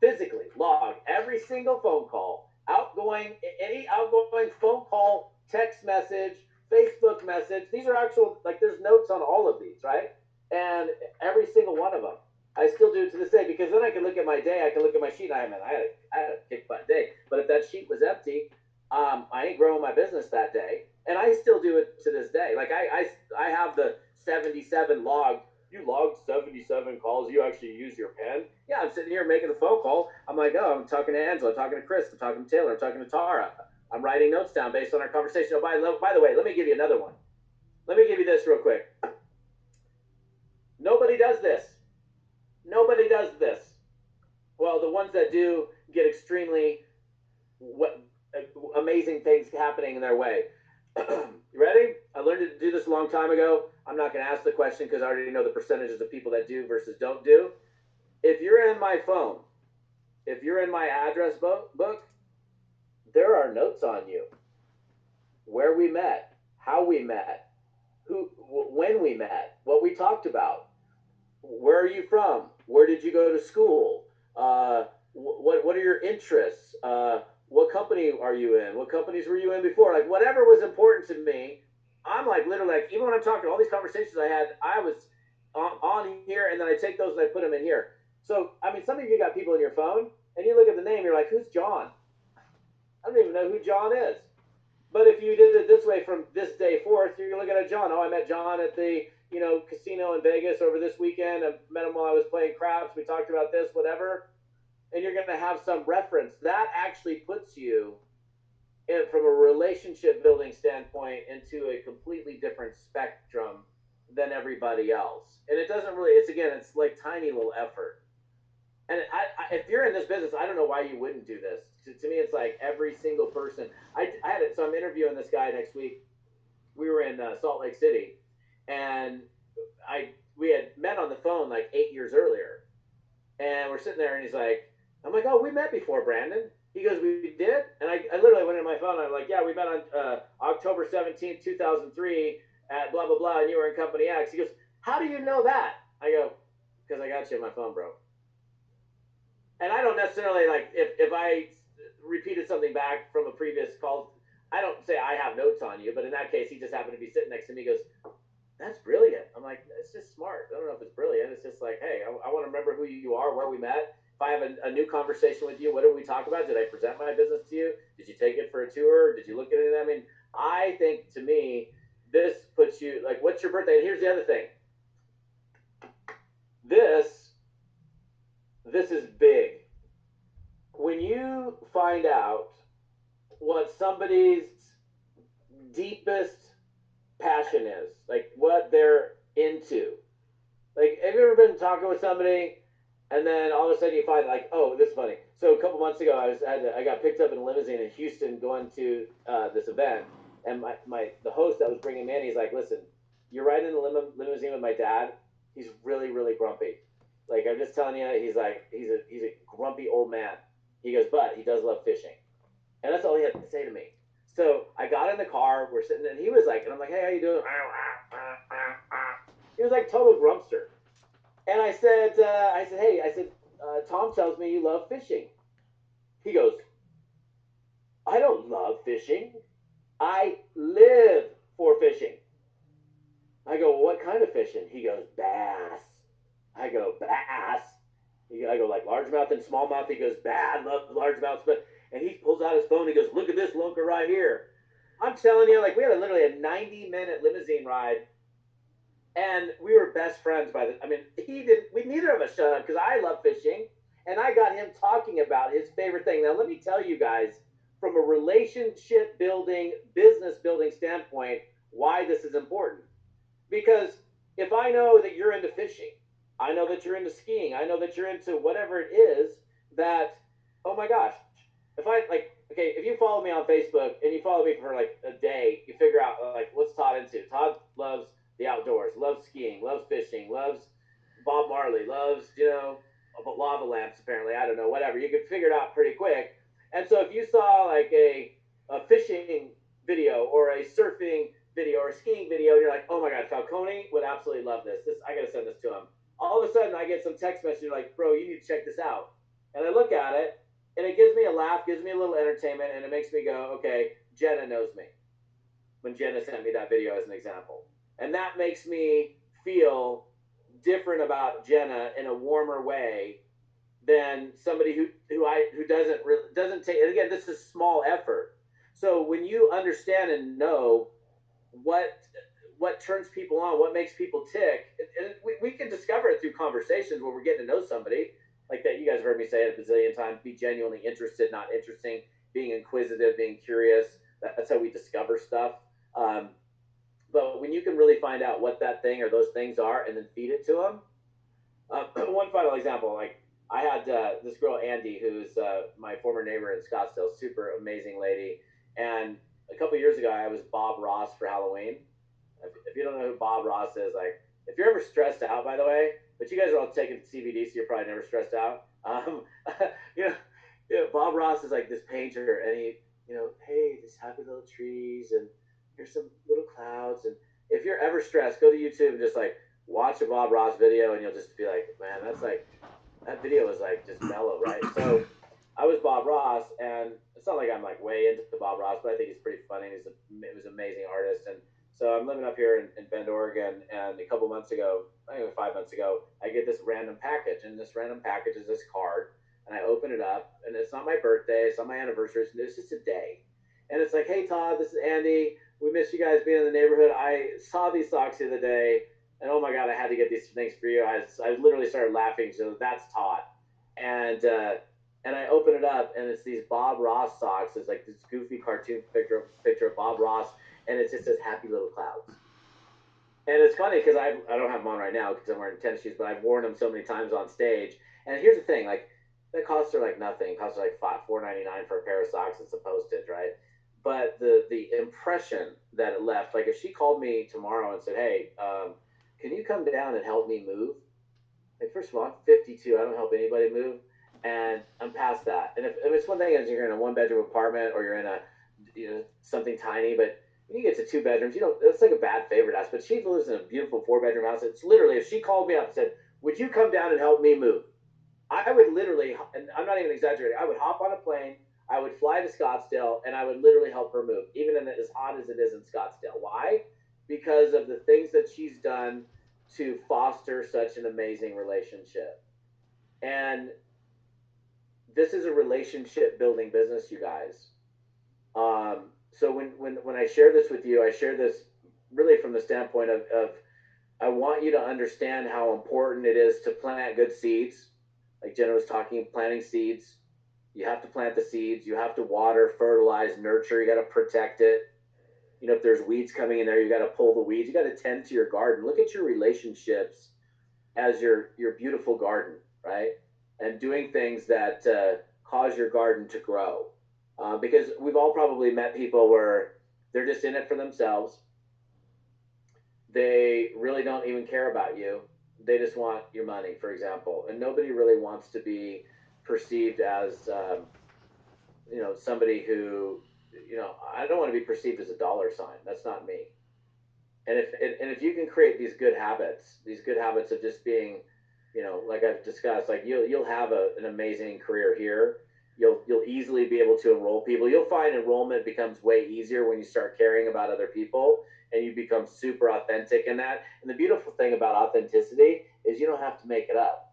physically log every single phone call, any outgoing phone call, text message, Facebook message. These are actual, like there's notes on all of these, right? And every single one of them. I still do it to this day because then I can look at my day. I can look at my sheet. I had a kick butt day. But if that sheet was empty, I ain't growing my business that day. And I still do it to this day. Like I have the 77 logged. You logged 77 calls. You actually use your pen. Yeah, I'm sitting here making the phone call. I'm like, oh, I'm talking to Angela. I'm talking to Chris. I'm talking to Taylor. I'm talking to Tara. I'm writing notes down based on our conversation. Oh, by the way, let me give you another one. Let me give you this real quick. Nobody does this. Nobody does this. Well, the ones that do get extremely what amazing things happening in their way. You ready? I learned to do this a long time ago. I'm not going to ask the question because I already know the percentages of people that do versus don't do. If you're in my phone, if you're in my address book, there are notes on you. Where we met, how we met, when we met, what we talked about, where are you from, where did you go to school, what are your interests, what company are you in, what companies were you in before, like whatever was important to me. I'm like literally like even when I'm talking all these conversations I had, I was on here and then I take those and I put them in here. So I mean, some of you got people in your phone and you look at the name, you're like, who's John? I don't even know who John is. But if you did it this way from this day forth, you're looking at John. Oh, I met John at the casino in Vegas over this weekend. I met him while I was playing craps. We talked about this, whatever. And you're going to have some reference that actually puts you from a relationship building standpoint into a completely different spectrum than everybody else. And it doesn't really. It's like tiny little effort. And if you're in this business, I don't know why you wouldn't do this. To me, it's like every single person. I had it. So I'm interviewing this guy next week. We were in Salt Lake City, and we had met on the phone like 8 years earlier, and we're sitting there, and he's like, I'm like, oh, we met before, Brandon. He goes, we did, and I literally went in my phone. I'm like, yeah, we met on October 17th, 2003, at blah blah blah, and you were in Company X. He goes, how do you know that? I go, because I got you on my phone, bro. And I don't necessarily like if I repeated something back from a previous call. I don't say I have notes on you, but in that case, he just happened to be sitting next to me. He goes, "That's brilliant." I'm like, "It's just smart." I don't know if it's brilliant. It's just like, hey, I want to remember who you are, where we met. If I have a new conversation with you, what did we talk about? Did I present my business to you? Did you take it for a tour? Did you look at it? I mean, I think to me, this puts you like, what's your birthday? And here's the other thing. This this is big. When you find out what somebody's deepest passion is, like what they're into. Like, have you ever been talking with somebody and then all of a sudden you find like, oh, this is funny. So a couple months ago, I got picked up in a limousine in Houston going to this event, and the host that was bringing me in, he's like, listen, you're riding in the limousine with my dad. He's really really grumpy. Like I'm just telling you, he's a grumpy old man. He goes, but he does love fishing. And that's all he had to say to me. So I got in the car. We're sitting, and he was like, and I'm like, hey, how you doing? He was like total grumpster. And hey, Tom tells me you love fishing. He goes, I don't love fishing. I live for fishing. I go, well, what kind of fishing? He goes, bass. I go, bass. He I go like largemouth and smallmouth. He goes bad, love largemouths, but and he pulls out his phone. He goes, look at this lunker right here. I'm telling you, like we had literally a 90-minute limousine ride, and we were best friends by the. I mean, he didn't. We neither of us shut up because I love fishing, and I got him talking about his favorite thing. Now, let me tell you guys, from a relationship building, business building standpoint, why this is important. Because if I know that you're into fishing, I know that you're into skiing, I know that you're into whatever it is that, oh my gosh, if I like, okay, if you follow me on Facebook and you follow me for like a day, you figure out like what's Todd into. Todd loves the outdoors, loves skiing, loves fishing, loves Bob Marley, loves, lava lamps, apparently. I don't know, whatever. You can figure it out pretty quick. And so if you saw like a fishing video or a surfing video or a skiing video, and you're like, oh my God, Falcone would absolutely love this. I got to send this to him. All of a sudden, I get some text message like, bro, you need to check this out. And I look at it, and it gives me a laugh, gives me a little entertainment, and it makes me go, okay, Jenna knows me. When Jenna sent me that video as an example. And that makes me feel different about Jenna in a warmer way than somebody who doesn't take. And again, this is small effort. So when you understand and know what what turns people on, what makes people tick, and we can discover it through conversations where we're getting to know somebody like that. You guys have heard me say it a bazillion times: be genuinely interested, not interesting, being inquisitive, being curious. That's how we discover stuff. um, but when you can really find out what that thing or those things are and then feed it to them. One final example, like I had this girl Andy, who's my former neighbor in Scottsdale, super amazing lady. And a couple years ago, I was Bob Ross for Halloween. If you don't know who Bob Ross is, like if you're ever stressed out, by the way, but you guys are all taking CBD, so you're probably never stressed out. You know, Bob Ross is like this painter, and hey, these happy little trees, and here's some little clouds. And if you're ever stressed, go to YouTube and just like watch a Bob Ross video, and you'll just be like, man, that's like that video was like just mellow, right? So I was Bob Ross, and it's not like I'm like way into Bob Ross, but I think he's pretty funny. And he was an amazing artist, and so I'm living up here in Bend, Oregon, and a couple months ago, I think 5 months ago, I get this random package, and this random package is this card, and I open it up, and it's not my birthday, it's not my anniversary, it's just a day, and it's like, hey Todd, this is Andy. We miss you guys being in the neighborhood. I saw these socks the other day, and oh my god, I had to get these things for you. I literally started laughing. So that's Todd, and I open it up, and it's these Bob Ross socks. It's like this goofy cartoon picture of Bob Ross, and it just says "Happy Little Clouds." And it's funny because I don't have them on right now because I'm wearing tennis shoes, but I've worn them so many times on stage. And here's the thing, like that costs her like nothing. It costs her like $4.99 for a pair of socks and some postage, right? But the impression that it left, like if she called me tomorrow and said, "Hey, can you come down and help me move?" Like first of all, I'm 52. I don't help anybody move, and I'm past that. And if it's one thing is you're in a one bedroom apartment or you're in a something tiny, but when you get to two bedrooms, that's like a bad favorite house. But she lives in a beautiful 4 bedroom house. It's literally if she called me up and said, "Would you come down and help me move?" I would literally, and I'm not even exaggerating, I would hop on a plane, I would fly to Scottsdale, and I would literally help her move, even in as hot as it is in Scottsdale. Why? Because of the things that she's done to foster such an amazing relationship. And this is a relationship building business, you guys. So when I share this with you, I share this really from the standpoint of I want you to understand how important it is to plant good seeds. Like Jenna was talking, planting seeds. You have to plant the seeds. You have to water, fertilize, nurture. You got to protect it. If there's weeds coming in there, you got to pull the weeds. You got to tend to your garden. Look at your relationships as your beautiful garden, right? And doing things that cause your garden to grow. Because we've all probably met people where they're just in it for themselves. They really don't even care about you. They just want your money, for example. And nobody really wants to be perceived as, somebody who, I don't want to be perceived as a dollar sign. That's not me. And if you can create these good habits of just being, like I've discussed, like you'll have an amazing career here. You'll easily be able to enroll people. You'll find enrollment becomes way easier when you start caring about other people and you become super authentic in that. And the beautiful thing about authenticity is you don't have to make it up.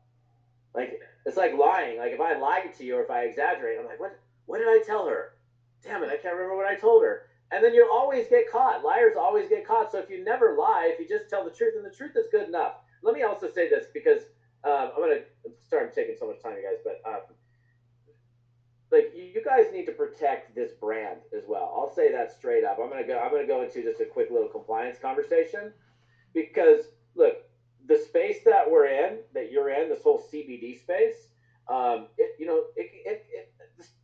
Like It's like lying. Like if I lie to you or if I exaggerate, I'm like, what did I tell her? Damn it, I can't remember what I told her. And then you'll always get caught. Liars always get caught. So if you never lie, if you just tell the truth, and the truth is good enough. Let me also say this because I'm sorry I'm taking so much time, you guys, but like you guys need to protect this brand as well. I'll say that straight up. I'm gonna go into just a quick little compliance conversation because look, the space that we're in, that you're in, this whole CBD space, the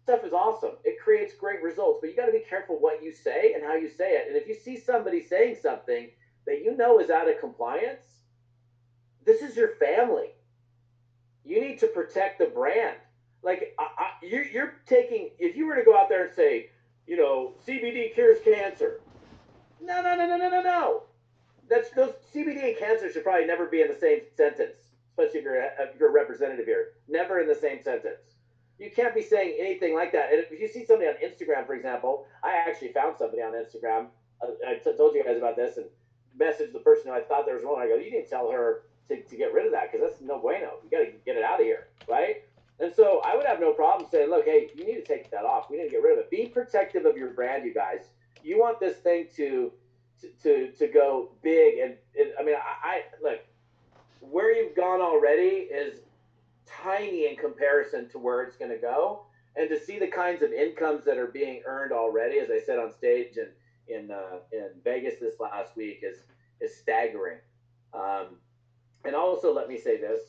stuff is awesome. It creates great results, but you got to be careful what you say and how you say it. And if you see somebody saying something that you know is out of compliance, this is your family. You need to protect the brand. Like you're taking, if you were to go out there and say, CBD cures cancer. No, no, no, no, no, no, no. That's those CBD and cancer should probably never be in the same sentence, especially if you're a representative here. Never in the same sentence. You can't be saying anything like that. And if you see somebody on Instagram, for example, I actually found somebody on Instagram. Told you guys about this and messaged the person who I thought there was wrong. I go, you didn't tell her to get rid of that because that's no bueno. You got to get it out of here, right? And so I would have no problem saying, look, hey, you need to take that off. We need to get rid of it. Be protective of your brand, you guys. You want this thing to go big and I mean I look where you've gone already is tiny in comparison to where it's going to go, and to see the kinds of incomes that are being earned already, as I said on stage and in Vegas this last week, is staggering. Um, and also, let me say this: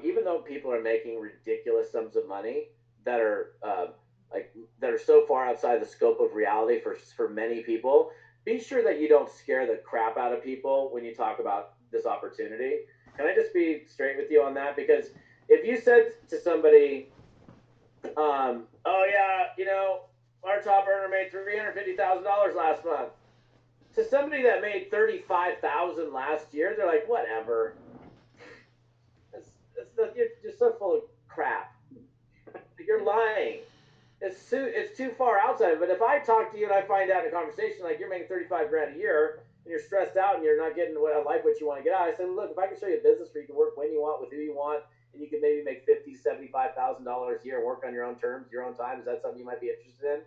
even though people are making ridiculous sums of money that are like that are so far outside the scope of reality for many people, be sure that you don't scare the crap out of people when you talk about this opportunity. Can I just be straight with you on that? Because if you said to somebody, "Oh yeah, our top earner made $350,000 last month," to somebody that made 35,000 last year, they're like, "Whatever." You're just so full of crap. You're lying. It's too far outside. But if I talk to you and I find out in a conversation like you're making 35 grand a year and you're stressed out and you're not getting a life what you want to get out, I say, look, if I can show you a business where you can work when you want with who you want, and you can maybe make $50,000, $75,000 a year and work on your own terms, your own time, is that something you might be interested in?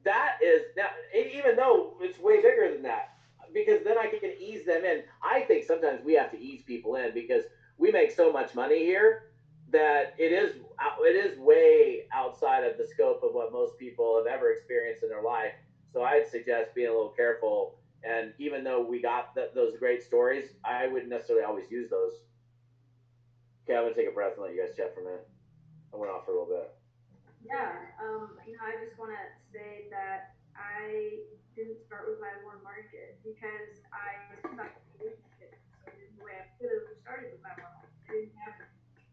That is now, even though it's way bigger than that, because then I can ease them in. I think sometimes we have to ease people in because we make so much money here that it is way outside of the scope of what most people have ever experienced in their life. So I'd suggest being a little careful. And even though we got those great stories, I wouldn't necessarily always use those. Okay, I'm gonna take a breath and let you guys chat for a minute. I went off for a little bit.
Yeah, I just want to say that I didn't start with my warm market because I sucked at relationships. So there's no way I could have started with my warm market. I didn't have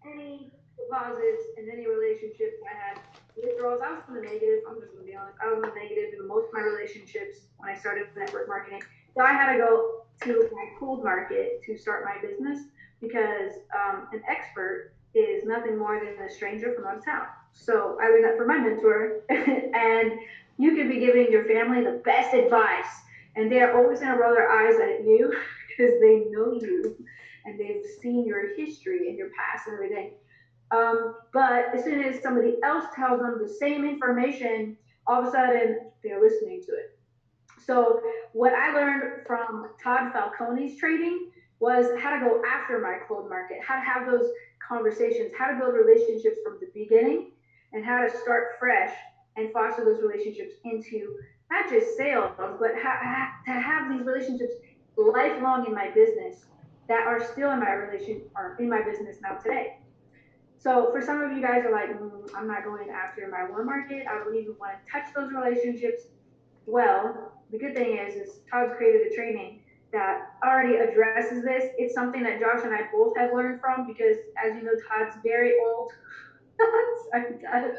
any deposits in any relationships. I had withdrawals. I was in the negative. I'm just going to be honest. I was in the negative in most of my relationships when I started network marketing. So I had to go to my cold market to start my business because an expert is nothing more than a stranger from out of town. So I learned that from my mentor. And you could be giving your family the best advice, and they are always going to roll their eyes at you because they know you and they've seen your history and your past and everything. But as soon as somebody else tells them the same information, all of a sudden they're listening to it. So what I learned from Todd Falcone's trading was how to go after my cold market, how to have those conversations, how to build relationships from the beginning, and how to start fresh and foster those relationships into not just sales, but to have these relationships lifelong in my business that are still in my relation or in my business now today. So for some of you guys are like, I'm not going after my warm market. I don't even want to touch those relationships. Well, the good thing is Todd's created a training that already addresses this. It's something that Josh and I both have learned from because, as you know, Todd's very old. Sorry, Todd.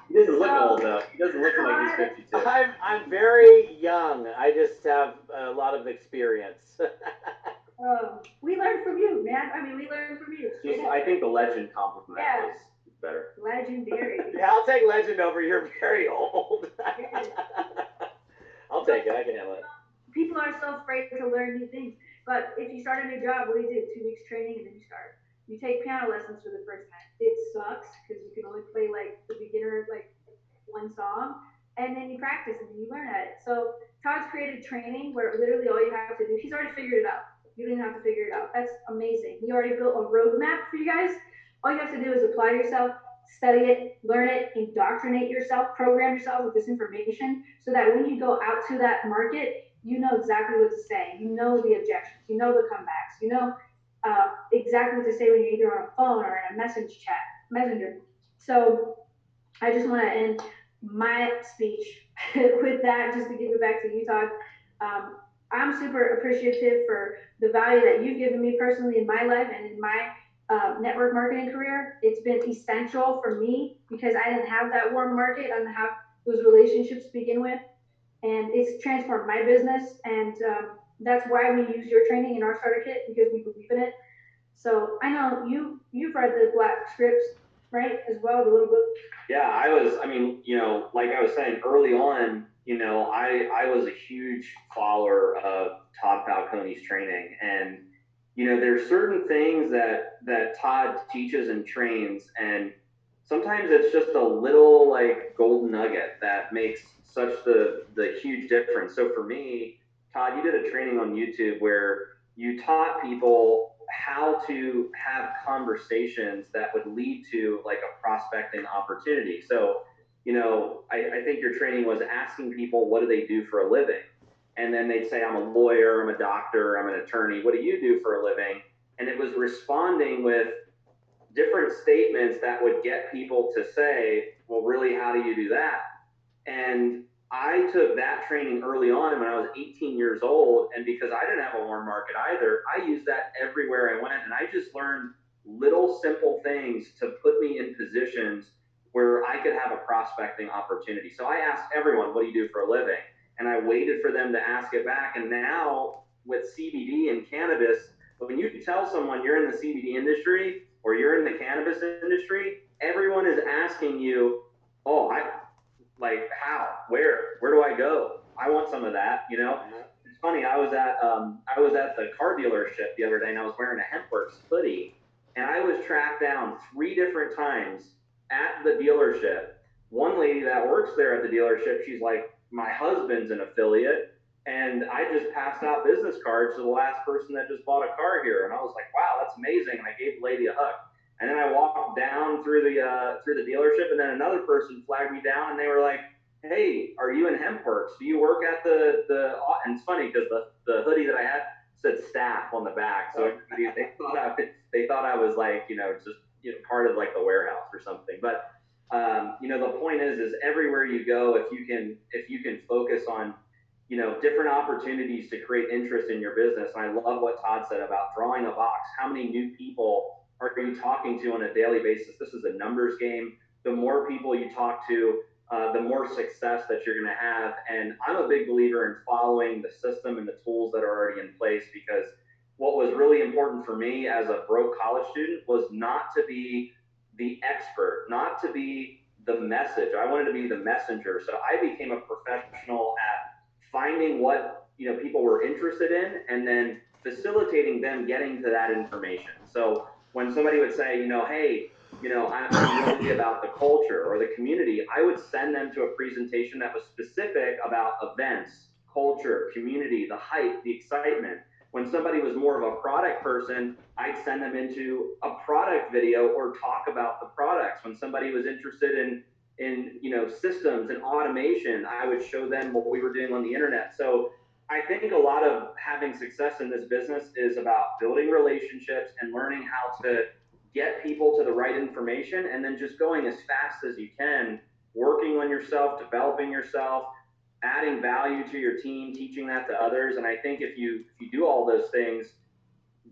He doesn't look
So
old though. He doesn't look like he's
Todd,
52.
I'm very young. I just have a lot of experience.
we learned from you, man. I mean, we learned from you straight
Just
up.
I think the legend compliment
Yeah,
was better.
legendary.
Yeah, I'll take legend over. You're very old.
Yes.
I'll
But
take it. I can handle it.
people are so afraid to learn new things. But if you start a new job, what do you do? 2 weeks training and then you start. You take piano lessons for the first time. It sucks because you can only play like the beginner, like one song, and then you practice and then you learn at it. So Todd's created training where literally all you have to do, he's already figured it out. You don't even have to figure it out. That's amazing. He already built a roadmap for you guys. All you have to do is apply to yourself, study it, learn it, indoctrinate yourself, program yourself with this information so that when you go out to that market, you know exactly what to say. You know the objections, you know the comebacks, you know exactly what to say when you're either on a phone or in a messenger. So I just want to end my speech with that, just to give it back to you, Todd. Um, I'm super appreciative for the value that you've given me personally in my life and in my network marketing career. It's been essential for me because I didn't have that warm market, I didn't have those relationships to begin with, and it's transformed my business. And that's why we use your training in our starter kit because we believe in it. So I know you've read the black scripts, right, as well, the little book.
Yeah, I mean, like I was saying early on, I was a huge follower of Todd Falcone's training. And, there's certain things that Todd teaches and trains. And sometimes it's just a little like golden nugget that makes such the huge difference. So for me, Todd, you did a training on YouTube where you taught people how to have conversations that would lead to like a prospecting opportunity. So, I think your training was asking people, what do they do for a living? And then they'd say, I'm a lawyer, I'm a doctor, I'm an attorney. What do you do for a living? And it was responding with different statements that would get people to say, well, really, how do you do that? And I took that training early on when I was 18 years old. And because I didn't have a warm market either, I used that everywhere I went. And I just learned little simple things to put me in positions where I could have a prospecting opportunity. So I asked everyone, what do you do for a living? And I waited for them to ask it back. And now with CBD and cannabis, when you tell someone you're in the CBD industry or you're in the cannabis industry, everyone is asking you, oh, like how, where do I go? I want some of that. It's funny. I was at the car dealership the other day, and I was wearing a HempWorks hoodie, and I was tracked down 3 different times at the dealership. One lady that works there at the dealership, she's like, my husband's an affiliate, and I just passed out business cards to the last person that just bought a car here, and I was like, wow, that's amazing, and I gave the lady a hug. And then I walked down through the dealership, and then another person flagged me down, and they were like, "Hey, are you in HempWorks? Do you work at the?" And it's funny because the hoodie that I had said staff on the back, so everybody they thought I was like just part of like the warehouse or something. But the point is everywhere you go, if you can focus on different opportunities to create interest in your business. And I love what Todd said about drawing a box. How many new people are you talking to on a daily basis? This is a numbers game. The more people you talk to, the more success that you're going to have. And I'm a big believer in following the system and the tools that are already in place, because what was really important for me as a broke college student was not to be the expert, not to be the message. I wanted to be the messenger. So I became a professional at finding what people were interested in, and then facilitating them getting to that information. So when somebody would say, hey, I'm really about the culture or the community, I would send them to a presentation that was specific about events, culture, community, the hype, the excitement. When somebody was more of a product person, I'd send them into a product video or talk about the products. When somebody was interested in systems and automation, I would show them what we were doing on the internet. So I think a lot of having success in this business is about building relationships and learning how to get people to the right information, and then just going as fast as you can, working on yourself, developing yourself, adding value to your team, teaching that to others. And I think if you do all those things,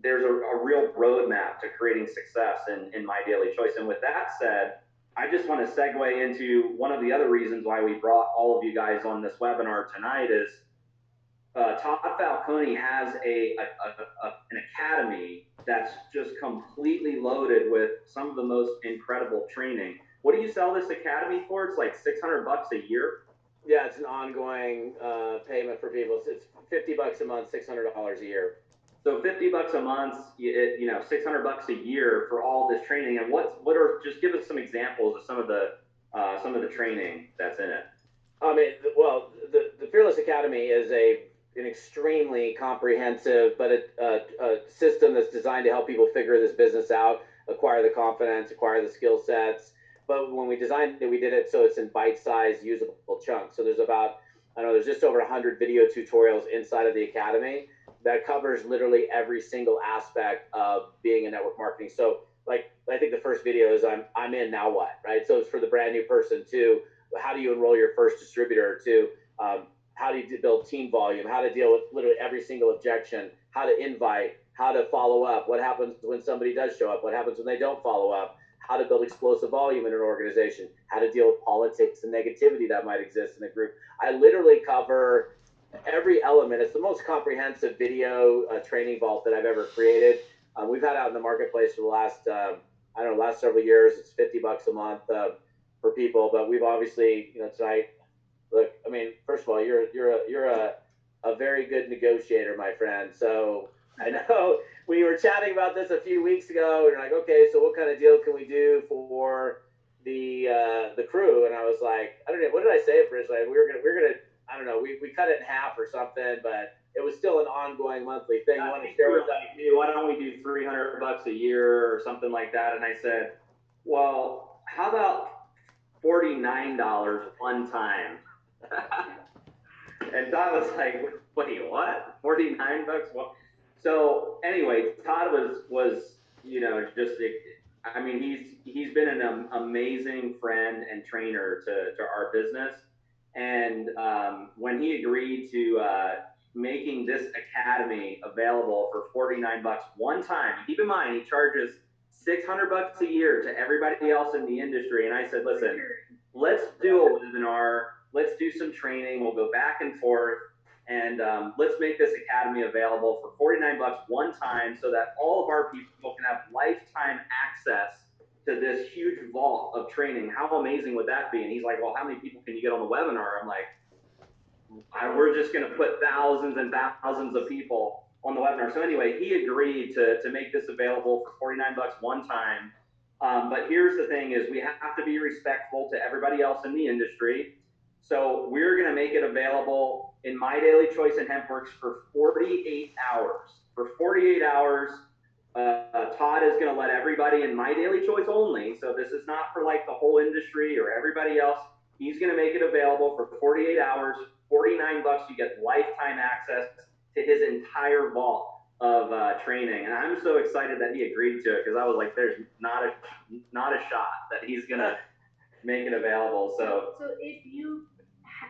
there's a real roadmap to creating success in my daily choice. And with that said, I just want to segue into one of the other reasons why we brought all of you guys on this webinar tonight is Todd Falcone has an academy that's just completely loaded with some of the most incredible training. What do you sell this academy for? It's like $600 a year.
Yeah, it's an ongoing payment for people. It's $50 a month, $600 a year.
So $50 a month, 600 bucks a year for all this training. And what are just give us some examples of some of the training that's in it.
I mean, well, the Fearless Academy is an extremely comprehensive, but a system that's designed to help people figure this business out, acquire the confidence, acquire the skill sets. But when we designed it, we did it so it's in bite-sized, usable chunks. So there's about, I don't know, there's just over 100 video tutorials inside of the academy that covers literally every single aspect of being a network marketing. So, like, I think the first video is I'm in, now what, right? So it's for the brand new person to how do you enroll your first distributor, to how do you build team volume, how to deal with literally every single objection, how to invite, how to follow up, what happens when somebody does show up, what happens when they don't follow up, how to build explosive volume in an organization, how to deal with politics and negativity that might exist in a group. I literally cover every element. It's the most comprehensive video training vault that I've ever created. We've had out in the marketplace for the last, I don't know, last several years. It's $50 a month for people, but we've obviously, tonight, look, I mean, first of all, you're a very good negotiator, my friend. So I know we were chatting about this a few weeks ago, and you're like, okay, so what kind of deal can we do for the crew? And I was like, I don't know, what did I say originally? We were gonna, I don't know, we cut it in half or something, but it was still an ongoing monthly thing. You
I
want to
think
share
we were
with them?
like, hey, why don't we do 300 bucks a year or something like that? And I said, well, how about $49 one time? And Todd was like, wait, what? 49 bucks? What? So anyway, Todd was just, I mean, he's been an amazing friend and trainer to our business. And when he agreed to making this academy available for 49 bucks one time, and keep in mind he charges 600 bucks a year to everybody else in the industry. And I said, listen, let's do a webinar, let's do some training, we'll go back and forth, and let's make this academy available for 49 bucks one time so that all of our people can have lifetime access to this huge vault of training. How amazing would that be? And he's like, well, how many people can you get on the webinar? I'm like, we're just going to put thousands and thousands of people on the webinar. So anyway, he agreed to make this available for 49 bucks one time. But here's the thing is we have to be respectful to everybody else in the industry. So we're going to make it available in My Daily Choice and HempWorks for 48 hours. For 48 hours, Todd is going to let everybody in My Daily Choice only. So this is not for like the whole industry or everybody else. He's going to make it available for 48 hours, 49 bucks. You get lifetime access to his entire vault of training. And I'm so excited that he agreed to it because I was like, there's not a shot that he's going to make it available. So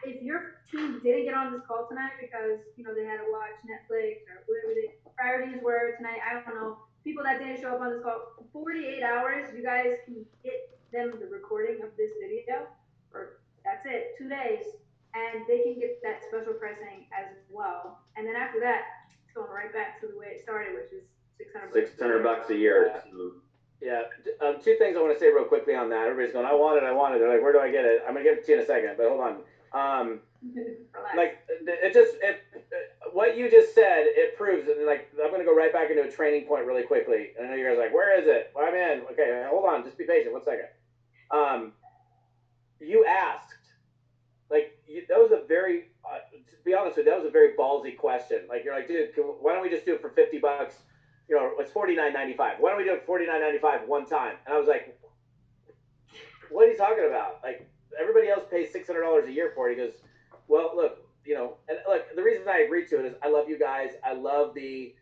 if your team didn't get on this call tonight because they had to watch Netflix or whatever the priorities were tonight, I don't know. People that didn't show up on this call, 48 hours, you guys can get them the recording of this video, or that's it, 2 days, and they can get that special pricing as well. And then after that, it's going right back to the way it started, which is 600 bucks.
600 bucks a year.
Yeah. Two things I want to say real quickly on that. Everybody's going, I want it, I want it. They're like, where do I get it? I'm going to give it to you in a second, but hold on. Like what you just said, it proves it. Like, I'm going to go right back into a training point really quickly. And I know you guys are like, where is it? Well, I'm in. Okay, hold on. Just be patient. 1 second. You asked, like, that was a very, to be honest with you, that was a very ballsy question. Like, you're like, dude, why don't we just do it for $50? It's $49.95. Why don't we do it for $49.95 one time? And I was like, what are you talking about? Like, everybody else pays $600 a year for it. He goes, well, look, and look, the reason I agreed to it is I love you guys. I love the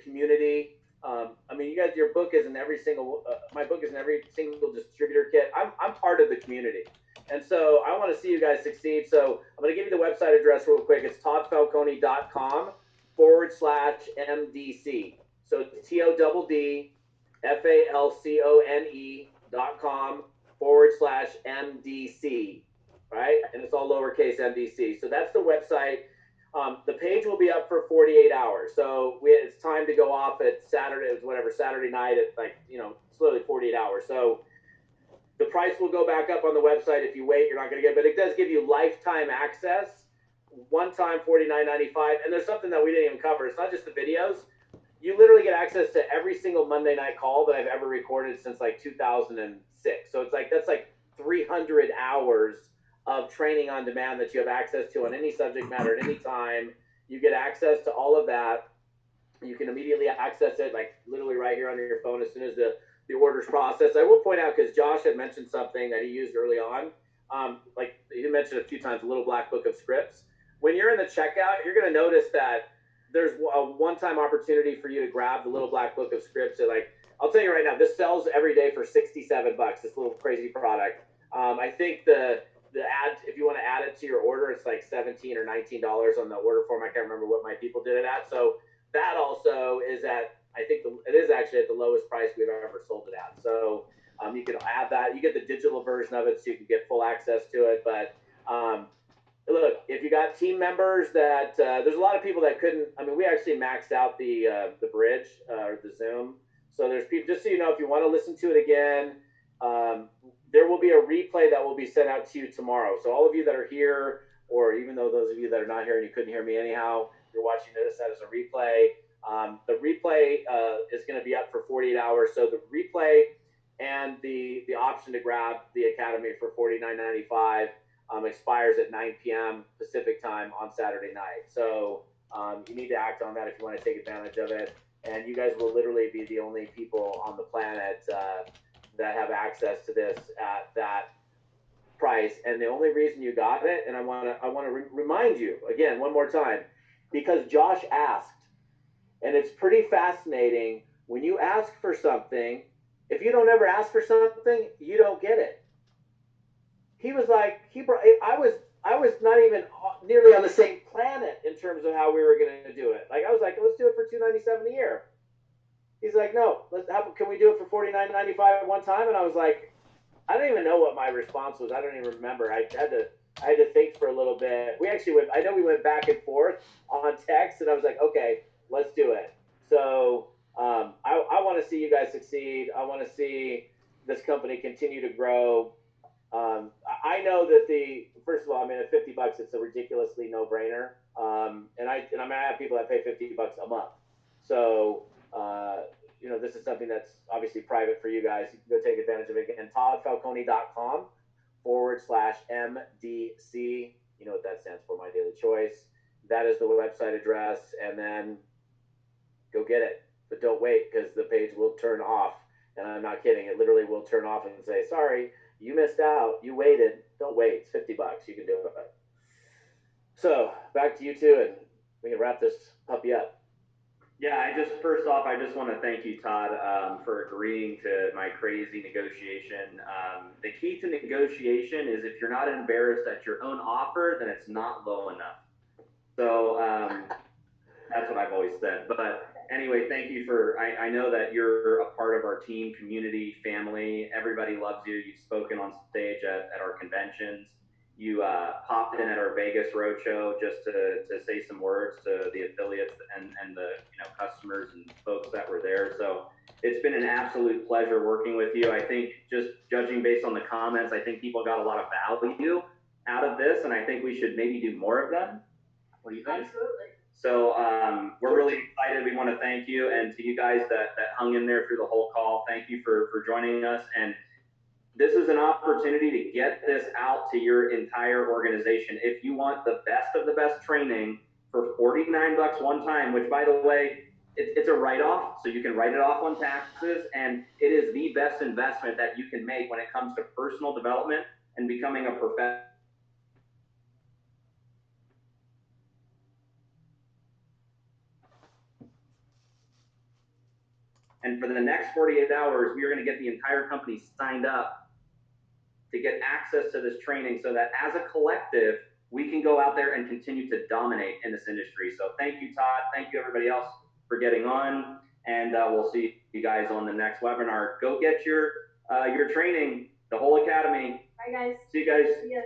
community. I mean, you guys, your book is in every single, my book is in every single distributor kit. I'm part of the community. And so I want to see you guys succeed. So I'm going to give you the website address real quick. It's toddfalcone.com/MDC. So TODDFALCONE.com/MDC, right? And it's all lowercase MDC. So that's the website. The page will be up for 48 hours. So it's time to go off at Saturday, it was whatever, Saturday night at it's literally 48 hours. So the price will go back up on the website. If you wait, you're not going to get it, but it does give you lifetime access. One time $49.95. And there's something that we didn't even cover. It's not just the videos. you literally get access to every single Monday night call that I've ever recorded since like 2006. So it's like that's like 300 hours of training on demand that you have access to on any subject matter at any time. You get access to all of that. You can immediately access it, like literally right here on your phone as soon as the orders processed. I will point out, because Josh had mentioned something that he used early on, like he mentioned a few times, a little black book of scripts. When you're in the checkout, you're going to notice that there's a one-time opportunity for you to grab the little black book of scripts. At, like, I'll tell you right now, this sells every day for $67. This little crazy product. I think the ad, if you want to add it to your order, it's like $17 or $19 on the order form. I can't remember what my people did it at. So that also is at, I think it is actually at the lowest price we've ever sold it at. So you can add that. You get the digital version of it, so you can get full access to it. But look, if you got team members that there's a lot of people that couldn't. I mean, we actually maxed out the bridge or the Zoom. So there's people. Just so you know, if you want to listen to it again, um, there will be a replay that will be sent out to you tomorrow. So all of you that are here, or even though those of you that are not here and you couldn't hear me anyhow, you're watching this as a replay. The replay is going to be up for 48 hours. So the replay and the option to grab the Academy for $49.95 expires at 9 p.m. Pacific time on Saturday night. So you need to act on that if you want to take advantage of it. And you guys will literally be the only people on the planet that have access to this at that price. And the only reason you got it, and I want to remind you again one more time, because Josh asked, and it's pretty fascinating when you ask for something. If you don't ever ask for something, you don't get it. He was like, I was not even nearly on the same planet in terms of how we were going to do it. Like, I was like, let's do it for $297 a year. He's like, no, can we do it for $49.95 one time? And I was like, I don't even know what my response was. I don't even remember. I had to think for a little bit. We actually went. I know we went back and forth on text, and I was like, okay, let's do it. So I want to see you guys succeed. I want to see this company continue to grow. I know that the first of all, I mean, at $50, it's a ridiculously no brainer. And I mean, I have people that pay $50 a month. So this is something that's obviously private for you guys. You can go take advantage of it again. ToddFalcone.com/MDC. You know what that stands for? My Daily Choice. That is the website address, and then go get it. But don't wait, because the page will turn off. And I'm not kidding. It literally will turn off and say, sorry, you missed out. You waited. Don't wait. It's $50. You can do it. So back to you two, and we can wrap this puppy up.
Yeah, first off, I just want to thank you, Todd, for agreeing to my crazy negotiation. The key to negotiation is if you're not embarrassed at your own offer, then it's not low enough. So that's what I've always said. But anyway, thank you for. I know that you're a part of our team, community, family. Everybody loves you. You've spoken on stage at our conventions. You popped in at our Vegas roadshow just to say some words to the affiliates and the customers and folks that were there. So it's been an absolute pleasure working with you. I think just judging based on the comments, I think people got a lot of value out of this, and I think we should maybe do more of them. What do you think?
Absolutely.
So we're really excited. We want to thank you, and to you guys that hung in there through the whole call. Thank you for joining us. And this is an opportunity to get this out to your entire organization. If you want the best of the best training for $49 one time, which by the way, it's a write-off, so you can write it off on taxes, and it is the best investment that you can make when it comes to personal development and becoming a professional. And for the next 48 hours, we are going to get the entire company signed up to get access to this training so that as a collective, we can go out there and continue to dominate in this industry. So thank you, Todd. Thank you, everybody else, for getting on. And we'll see you guys on the next webinar. Go get your training, the whole academy.
Bye, guys.
See you guys.
See ya.